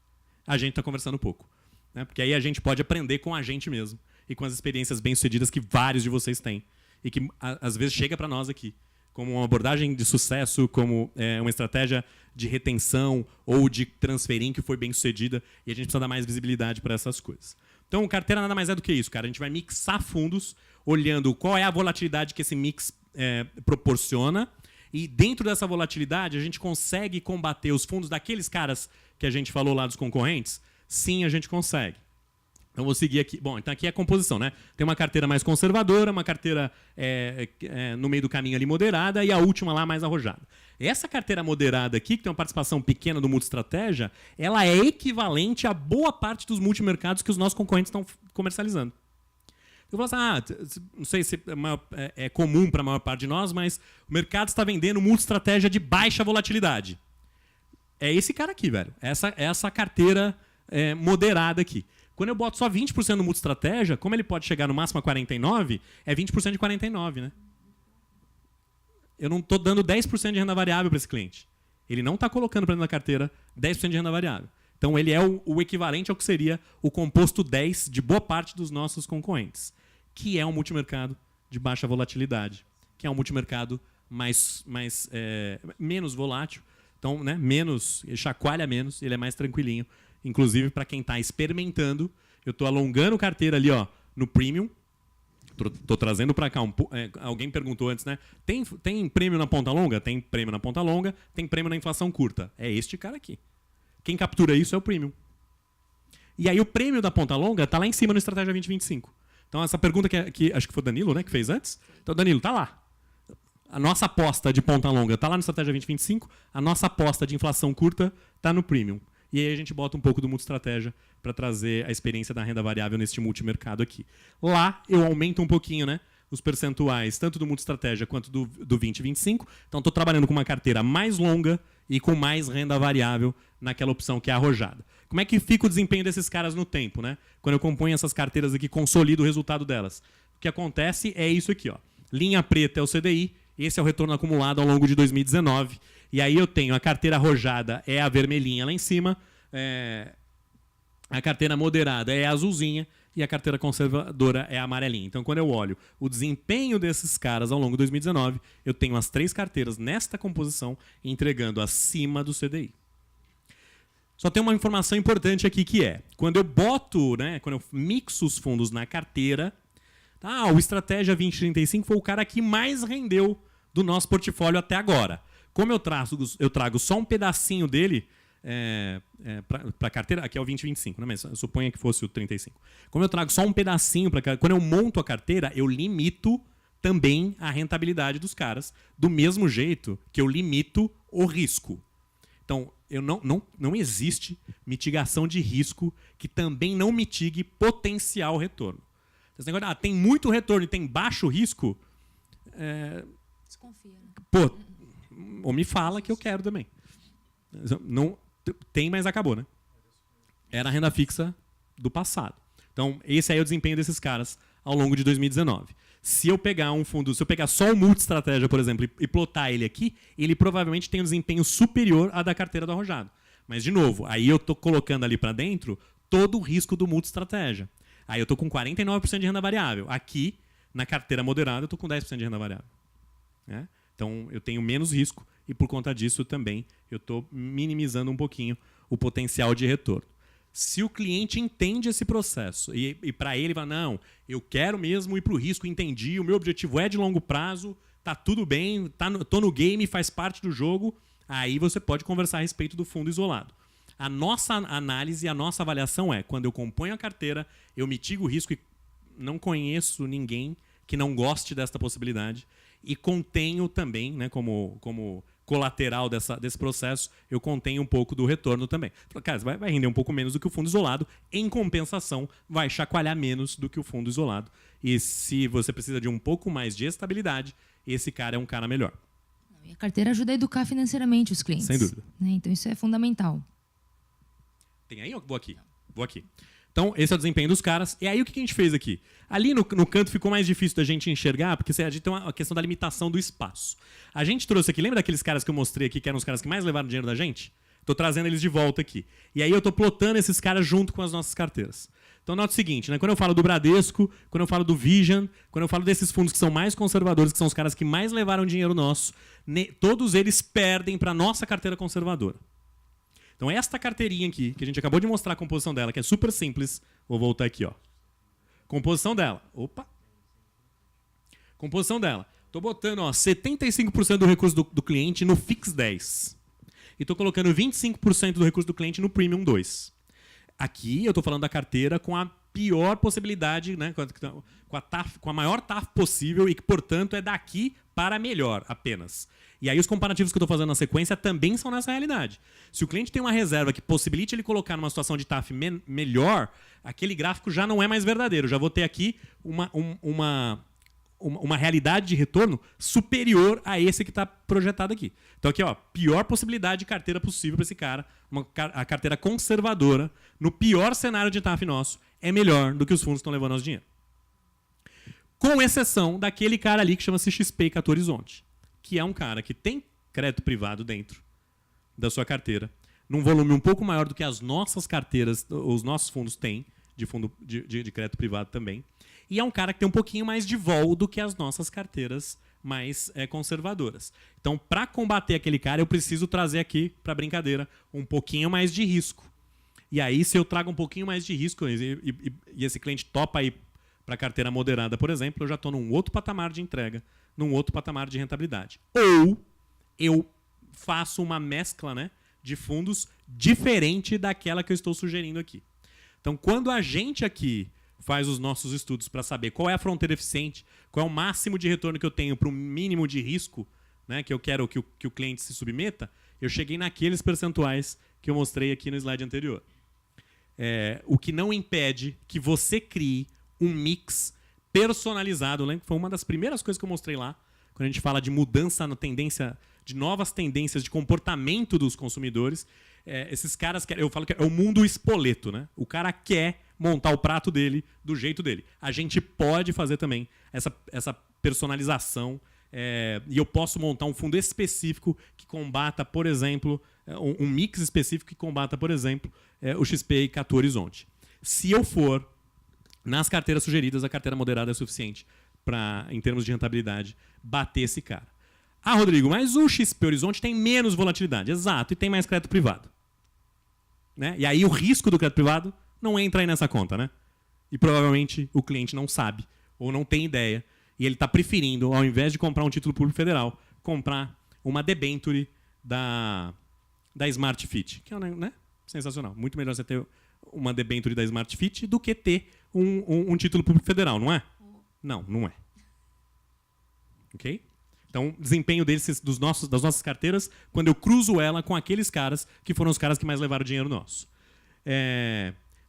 A gente está conversando pouco. Né? Porque aí a gente pode aprender com a gente mesmo. E com as experiências bem-sucedidas que vários de vocês têm. E que, às vezes, chega para nós aqui. Como uma abordagem de sucesso, como uma estratégia de retenção ou de transferir que foi bem-sucedida. E a gente precisa dar mais visibilidade para essas coisas. Então, carteira nada mais é do que isso, cara. A gente vai mixar fundos, olhando qual é a volatilidade que esse mix proporciona. E dentro dessa volatilidade, a gente consegue combater os fundos daqueles caras que a gente falou lá dos concorrentes? Sim, a gente consegue. Então, vou seguir aqui. Bom, então aqui é a composição, né? Tem uma carteira mais conservadora, uma carteira no meio do caminho ali moderada e a última lá mais arrojada. Essa carteira moderada aqui, que tem uma participação pequena do multi-estratégia, ela é equivalente a boa parte dos multimercados que os nossos concorrentes estão comercializando. Eu falo assim, não sei se é comum para a maior parte de nós, mas o mercado está vendendo multi-estratégia de baixa volatilidade. É esse cara aqui, velho. Essa carteira moderada aqui. Quando eu boto só 20% no multi-estratégia, como ele pode chegar no máximo a 49%, é 20% de 49%, né? Eu não estou dando 10% de renda variável para esse cliente. Ele não está colocando para dentro da carteira 10% de renda variável. Então, ele é o equivalente ao que seria o composto 10 de boa parte dos nossos concorrentes, que é um multimercado de baixa volatilidade, que é um multimercado menos volátil, então, né, chacoalha menos, ele é mais tranquilinho. Inclusive, para quem está experimentando, eu estou alongando carteira ali, ó, no Premium. Estou trazendo para cá. Alguém perguntou antes, né? Tem prêmio na ponta longa? Tem prêmio na ponta longa, tem prêmio na inflação curta. É este cara aqui. Quem captura isso é o Premium. E aí o prêmio da ponta longa está lá em cima no Estratégia 2025. Então, essa pergunta que acho que foi o Danilo, né, que fez antes. Então, Danilo, tá lá. A nossa aposta de ponta longa está lá no Estratégia 2025. A nossa aposta de inflação curta está no Premium. E aí a gente bota um pouco do multi-estratégia para trazer a experiência da renda variável neste multimercado aqui. Lá eu aumento um pouquinho, né, os percentuais, tanto do multi-estratégia quanto do 2025. Então estou trabalhando com uma carteira mais longa e com mais renda variável naquela opção que é arrojada. Como é que fica o desempenho desses caras no tempo, né? Quando eu componho essas carteiras aqui, consolido o resultado delas. O que acontece é isso aqui, ó. Linha preta é o CDI, esse é o retorno acumulado ao longo de 2019. E aí eu tenho a carteira arrojada, é a vermelhinha lá em cima, a carteira moderada é a azulzinha e a carteira conservadora é a amarelinha. Então, quando eu olho o desempenho desses caras ao longo de 2019, eu tenho as 3 carteiras nesta composição entregando acima do CDI. Só tem uma informação importante aqui que é, quando eu boto, né, quando eu mixo os fundos na carteira, o Estratégia 2035 foi o cara que mais rendeu do nosso portfólio até agora. Como eu trago só um pedacinho dele para a carteira, aqui é o 2025, né? Mas suponha que fosse o 35. Como eu trago só um pedacinho, quando eu monto a carteira, eu limito também a rentabilidade dos caras, do mesmo jeito que eu limito o risco. Então, não existe mitigação de risco que também não mitigue potencial retorno. Esse negócio, tem muito retorno e tem baixo risco. Desconfia, né? Pô, ou me fala que eu quero também. Não, tem, mas acabou, né? Era a renda fixa do passado. Então, esse aí é o desempenho desses caras ao longo de 2019. Se eu pegar um fundo, se eu pegar só o multi-estratégia, por exemplo, e plotar ele aqui, ele provavelmente tem um desempenho superior à da carteira do arrojado. Mas, de novo, aí eu estou colocando ali para dentro todo o risco do multi-estratégia. Aí eu estou com 49% de renda variável. Aqui, na carteira moderada, eu estou com 10% de renda variável. Né? Então, eu tenho menos risco e, por conta disso, também eu estou minimizando um pouquinho o potencial de retorno. Se o cliente entende esse processo e para ele vai, não, eu quero mesmo ir para o risco, entendi, o meu objetivo é de longo prazo, tá tudo bem, tô no game, faz parte do jogo, aí você pode conversar a respeito do fundo isolado. A nossa análise, a nossa avaliação é, quando eu componho a carteira, eu mitigo o risco e não conheço ninguém que não goste desta possibilidade e contenho também, né, como colateral desse processo, eu contenho um pouco do retorno também. Cara, vai render um pouco menos do que o fundo isolado, em compensação, vai chacoalhar menos do que o fundo isolado. E se você precisa de um pouco mais de estabilidade, esse cara é um cara melhor. E a carteira ajuda a educar financeiramente os clientes. Sem dúvida. Né? Então isso é fundamental. Tem aí ou vou aqui? Vou aqui. Então, esse é o desempenho dos caras. E aí, o que a gente fez aqui? Ali no canto ficou mais difícil da gente enxergar, porque a gente tem uma questão da limitação do espaço. A gente trouxe aqui, lembra daqueles caras que eu mostrei aqui, que eram os caras que mais levaram dinheiro da gente? Estou trazendo eles de volta aqui. E aí eu estou plotando esses caras junto com as nossas carteiras. Então, nota o seguinte, né? Quando eu falo do Bradesco, quando eu falo do Vision, quando eu falo desses fundos que são mais conservadores, que são os caras que mais levaram dinheiro nosso, todos eles perdem para a nossa carteira conservadora. Então, esta carteirinha aqui, que a gente acabou de mostrar a composição dela, que é super simples. Vou voltar aqui, ó. Composição dela. Opa! Composição dela. Estou botando 75% do recurso do cliente no Fix 10. E estou colocando 25% do recurso do cliente no Premium 2. Aqui eu estou falando da carteira com a pior possibilidade, né, com a maior TAF possível e que, portanto, é daqui para melhor apenas. E aí os comparativos que eu estou fazendo na sequência também são nessa realidade. Se o cliente tem uma reserva que possibilite ele colocar numa situação de TAF melhor, aquele gráfico já não é mais verdadeiro. Já vou ter aqui uma realidade de retorno superior a esse que está projetado aqui. Então aqui, ó, pior possibilidade de carteira possível para esse cara, a carteira conservadora, no pior cenário de TAF nosso, é melhor do que os fundos estão levando nosso dinheiro. Com exceção daquele cara ali que chama-se XP Cato Horizonte, que é um cara que tem crédito privado dentro da sua carteira, num volume um pouco maior do que as nossas carteiras, os nossos fundos têm, de fundo de crédito privado também. E é um cara que tem um pouquinho mais de vol do que as nossas carteiras mais conservadoras. Então, para combater aquele cara, eu preciso trazer aqui, para a brincadeira, um pouquinho mais de risco. E aí, se eu trago um pouquinho mais de risco e esse cliente topa aí para a carteira moderada, por exemplo, eu já estou num outro patamar de entrega, num outro patamar de rentabilidade. Ou eu faço uma mescla, né, de fundos diferente daquela que eu estou sugerindo aqui. Então, quando a gente aqui faz os nossos estudos para saber qual é a fronteira eficiente, qual é o máximo de retorno que eu tenho para o mínimo de risco, né, que eu quero que o cliente se submeta, eu cheguei naqueles percentuais que eu mostrei aqui no slide anterior. O que não impede que você crie um mix personalizado, né? Foi uma das primeiras coisas que eu mostrei lá, quando a gente fala de mudança na tendência, de novas tendências de comportamento dos consumidores. Esses caras, eu falo que é o mundo espoleto, né? O cara quer montar o prato dele do jeito dele. A gente pode fazer também essa personalização e eu posso montar um fundo específico que combata, por exemplo, um mix específico que combata, por exemplo, o XP e Cato Horizonte. Se eu for nas carteiras sugeridas, a carteira moderada é suficiente para, em termos de rentabilidade, bater esse cara. Ah, Rodrigo, mas o XP Horizonte tem menos volatilidade. Exato, e tem mais crédito privado. Né? E aí o risco do crédito privado não entra aí nessa conta, né? E provavelmente o cliente não sabe ou não tem ideia. E ele está preferindo, ao invés de comprar um título público federal, comprar uma debenture da Smart Fit. Que é, né? Sensacional. Muito melhor você ter uma debenture da Smart Fit do que ter um título público federal, não é? Não, não é. Ok? Então, desempenho das nossas carteiras, quando eu cruzo ela com aqueles caras que foram os caras que mais levaram dinheiro nosso.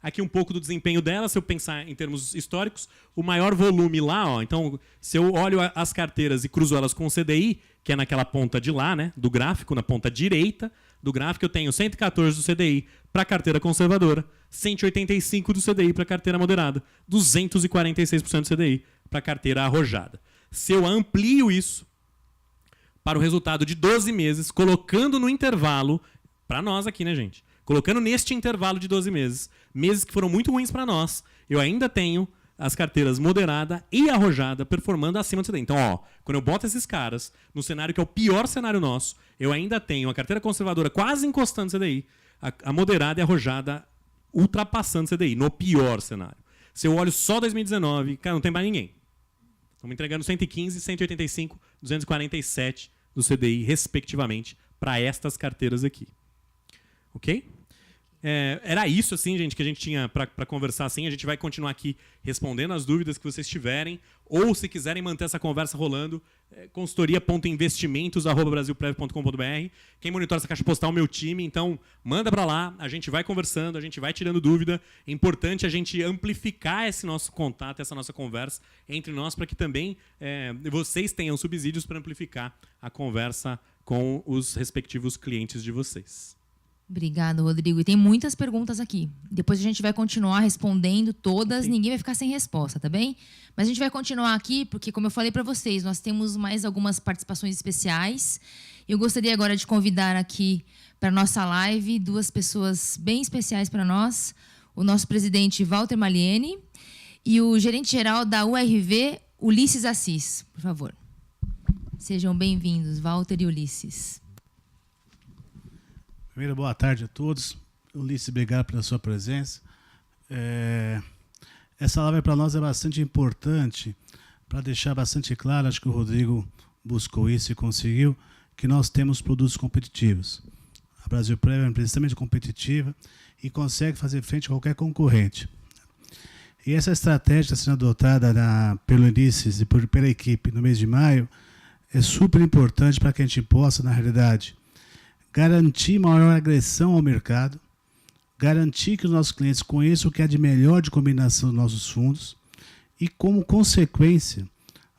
Aqui um pouco do desempenho dela, se eu pensar em termos históricos, o maior volume lá, ó, então, se eu olho as carteiras e cruzo elas com o CDI, que é naquela ponta de lá, né, do gráfico, na ponta direita do gráfico, eu tenho 114 do CDI para a carteira conservadora, 185 do CDI para a carteira moderada, 246% do CDI para a carteira arrojada. Se eu amplio isso para o resultado de 12 meses, colocando no intervalo, para nós aqui, né, gente? Colocando neste intervalo de 12 meses, meses que foram muito ruins para nós, eu ainda tenho as carteiras moderada e arrojada performando acima do CDI. Então, ó, quando eu boto esses caras no cenário que é o pior cenário nosso, eu ainda tenho a carteira conservadora quase encostando no CDI, a moderada e a arrojada ultrapassando o CDI, no pior cenário. Se eu olho só 2019, cara, não tem mais ninguém. Estamos entregando 115, 185, 247 do CDI, respectivamente, para estas carteiras aqui. Ok? Era isso, assim, gente, que a gente tinha para conversar. Assim. A gente vai continuar aqui respondendo as dúvidas que vocês tiverem. Ou, se quiserem manter essa conversa rolando, consultoria.investimentos@brasilprev.com.br. Quem monitora essa caixa postal é o meu time. Então, manda para lá. A gente vai conversando, a gente vai tirando dúvida. É importante a gente amplificar esse nosso contato, essa nossa conversa entre nós, para que também vocês tenham subsídios para amplificar a conversa com os respectivos clientes de vocês. Obrigado, Rodrigo. E tem muitas perguntas aqui. Depois a gente vai continuar respondendo todas. Sim. Ninguém vai ficar sem resposta, tá bem? Mas a gente vai continuar aqui porque, como eu falei para vocês, nós temos mais algumas participações especiais. Eu gostaria agora de convidar aqui para a nossa live duas pessoas bem especiais para nós. O nosso presidente Walter Malieni e o gerente-geral da URV, Ulisses Assis. Por favor. Sejam bem-vindos, Walter e Ulisses. Primeiro, boa tarde a todos. Ulisses, obrigado pela sua presença. Essa live para nós é bastante importante, para deixar bastante claro, acho que o Rodrigo buscou isso e conseguiu, que nós temos produtos competitivos. A Brasilprev é uma empresa extremamente competitiva e consegue fazer frente a qualquer concorrente. E essa estratégia sendo adotada pelo Ulisses e pela equipe no mês de maio é super importante para que a gente possa, na realidade, garantir maior agressão ao mercado, garantir que os nossos clientes conheçam o que há de melhor de combinação dos nossos fundos e, como consequência,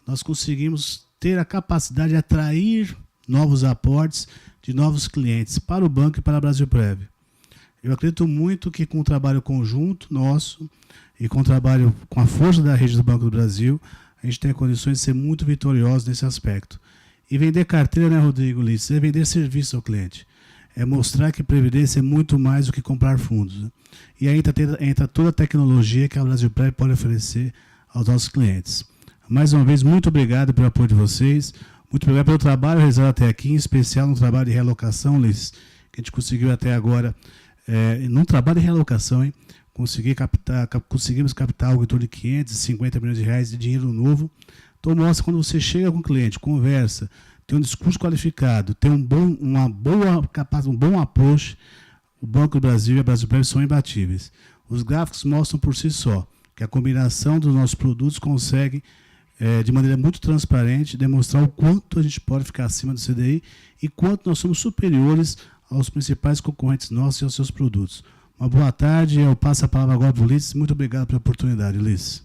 nós conseguimos ter a capacidade de atrair novos aportes de novos clientes para o banco e para a Brasilprev. Eu acredito muito que com o trabalho conjunto nosso e com o trabalho com a força da rede do Banco do Brasil, a gente tem condições de ser muito vitoriosos nesse aspecto. E vender carteira, né, Rodrigo Ulisses, é vender serviço ao cliente. É mostrar que previdência é muito mais do que comprar fundos. Né? E aí entra toda a tecnologia que a Brasilprev pode oferecer aos nossos clientes. Mais uma vez, muito obrigado pelo apoio de vocês. Muito obrigado pelo trabalho realizado até aqui, em especial no trabalho de realocação, Ulisses, que a gente conseguiu até agora, num trabalho de realocação, hein? Conseguimos captar algo em torno de 550 milhões de reais de dinheiro novo. Então, mostra quando você chega com o cliente, conversa, tem um discurso qualificado, tem um bom approach, o Banco do Brasil e a Brasilprev são imbatíveis. Os gráficos mostram por si só que a combinação dos nossos produtos consegue, de maneira muito transparente, demonstrar o quanto a gente pode ficar acima do CDI e quanto nós somos superiores aos principais concorrentes nossos e aos seus produtos. Uma boa tarde, eu passo a palavra agora para o Ulisses. Muito obrigado pela oportunidade, Ulisses.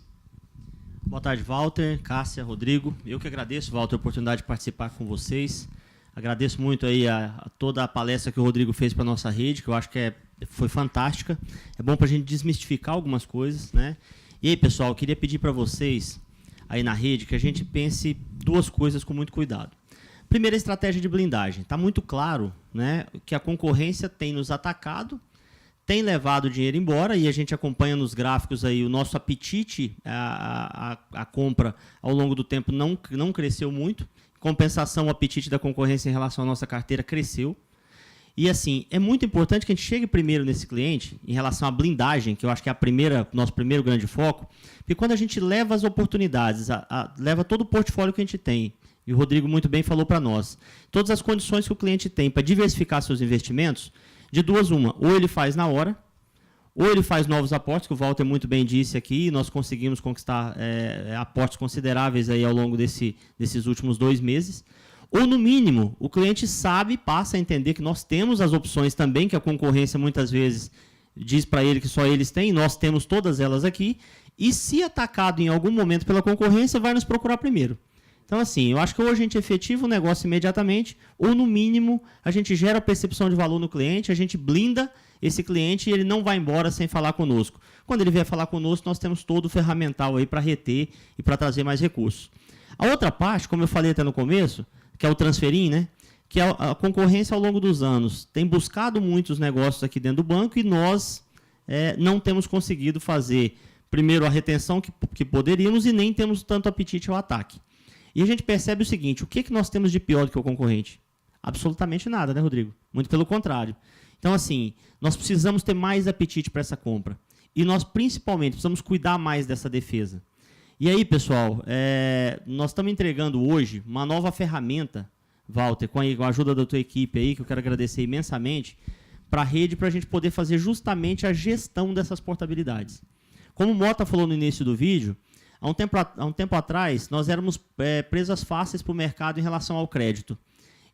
Boa tarde, Walter, Cássia, Rodrigo. Eu que agradeço, Walter, a oportunidade de participar com vocês. Agradeço muito aí a toda a palestra que o Rodrigo fez para a nossa rede, que eu acho que foi fantástica. É bom para a gente desmistificar algumas coisas, né? E aí, pessoal, eu queria pedir para vocês, aí na rede, que a gente pense duas coisas com muito cuidado. Primeira, a estratégia de blindagem. Está muito claro, né, que a concorrência tem nos atacado, tem levado o dinheiro embora, e a gente acompanha nos gráficos aí o nosso apetite a compra ao longo do tempo não cresceu muito. Em compensação, o apetite da concorrência em relação à nossa carteira cresceu. E assim, é muito importante que a gente chegue primeiro nesse cliente em relação à blindagem, que eu acho que é nosso primeiro grande foco, porque quando a gente leva as oportunidades, leva todo o portfólio que a gente tem, e o Rodrigo muito bem falou para nós, todas as condições que o cliente tem para diversificar seus investimentos, de duas uma, ou ele faz na hora, ou ele faz novos aportes, que o Walter muito bem disse aqui, nós conseguimos conquistar aportes consideráveis aí ao longo desses últimos 2 meses, ou no mínimo, o cliente passa a entender que nós temos as opções também, que a concorrência muitas vezes diz para ele que só eles têm, nós temos todas elas aqui, e se atacado em algum momento pela concorrência, vai nos procurar primeiro. Então, assim, eu acho que ou a gente efetiva o negócio imediatamente, ou, no mínimo, a gente gera a percepção de valor no cliente, a gente blinda esse cliente e ele não vai embora sem falar conosco. Quando ele vier falar conosco, nós temos todo o ferramental aí para reter e para trazer mais recursos. A outra parte, como eu falei até no começo, que é o transferim, né? Que a concorrência ao longo dos anos tem buscado muitos negócios aqui dentro do banco e nós não temos conseguido fazer, primeiro, a retenção que poderíamos e nem temos tanto apetite ao ataque. E a gente percebe o seguinte, o que nós temos de pior do que o concorrente? Absolutamente nada, né, Rodrigo? Muito pelo contrário. Então, assim, nós precisamos ter mais apetite para essa compra. E nós, principalmente, precisamos cuidar mais dessa defesa. E aí, pessoal, nós estamos entregando hoje uma nova ferramenta, Walter, com a ajuda da tua equipe aí, que eu quero agradecer imensamente, para a rede, para a gente poder fazer justamente a gestão dessas portabilidades. Como o Mota falou no início do vídeo, há um tempo atrás, nós éramos presas fáceis para o mercado em relação ao crédito.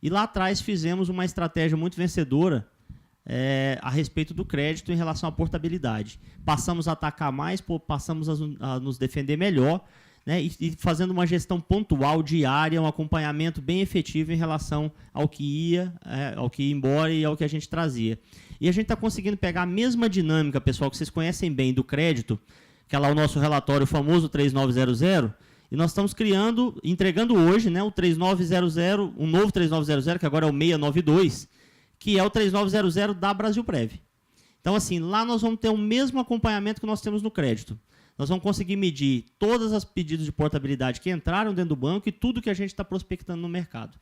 E lá atrás fizemos uma estratégia muito vencedora a respeito do crédito em relação à portabilidade. Passamos a atacar mais, passamos a nos defender melhor, né, e fazendo uma gestão pontual, diária, um acompanhamento bem efetivo em relação ao que ia embora e ao que a gente trazia. E a gente está conseguindo pegar a mesma dinâmica, pessoal, que vocês conhecem bem do crédito, que é lá o nosso relatório, o famoso 3900, e nós estamos entregando hoje, né, o 3900, um novo 3900, que agora é o 692, que é o 3900 da Brasilprev. Então, assim, lá nós vamos ter o mesmo acompanhamento que nós temos no crédito. Nós vamos conseguir medir todas as pedidos de portabilidade que entraram dentro do banco e tudo que a gente está prospectando no mercado.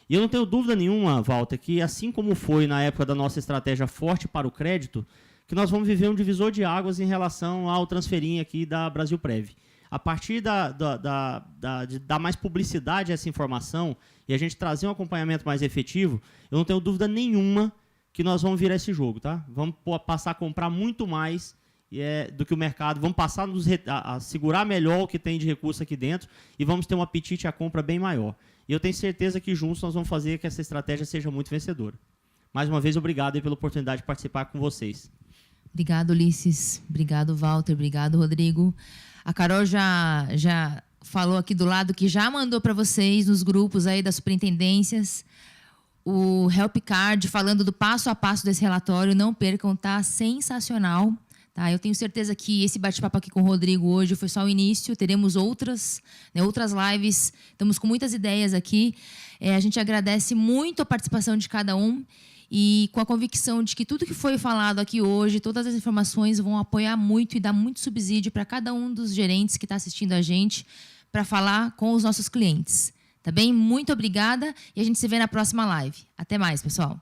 E eu não tenho dúvida nenhuma, Walter, que assim como foi na época da nossa estratégia forte para o crédito, que nós vamos viver um divisor de águas em relação ao transferim aqui da Brasilprev. A partir de dar mais publicidade a essa informação e a gente trazer um acompanhamento mais efetivo, eu não tenho dúvida nenhuma que nós vamos virar esse jogo, tá? Vamos passar a comprar muito mais do que o mercado. Vamos passar a segurar melhor o que tem de recurso aqui dentro e vamos ter um apetite à compra bem maior. E eu tenho certeza que juntos nós vamos fazer que essa estratégia seja muito vencedora. Mais uma vez, obrigado aí pela oportunidade de participar com vocês. Obrigado, Ulisses. Obrigado, Walter. Obrigado, Rodrigo. A Carol já falou aqui do lado que já mandou para vocês nos grupos aí das superintendências o Help Card falando do passo a passo desse relatório. Não percam, tá sensacional. Tá? Eu tenho certeza que esse bate-papo aqui com o Rodrigo hoje foi só o início. Teremos outras lives. Estamos com muitas ideias aqui. A gente agradece muito a participação de cada um e com a convicção de que tudo que foi falado aqui hoje, todas as informações vão apoiar muito e dar muito subsídio para cada um dos gerentes que está assistindo a gente para falar com os nossos clientes. Tá bem? Muito obrigada e a gente se vê na próxima live. Até mais, pessoal.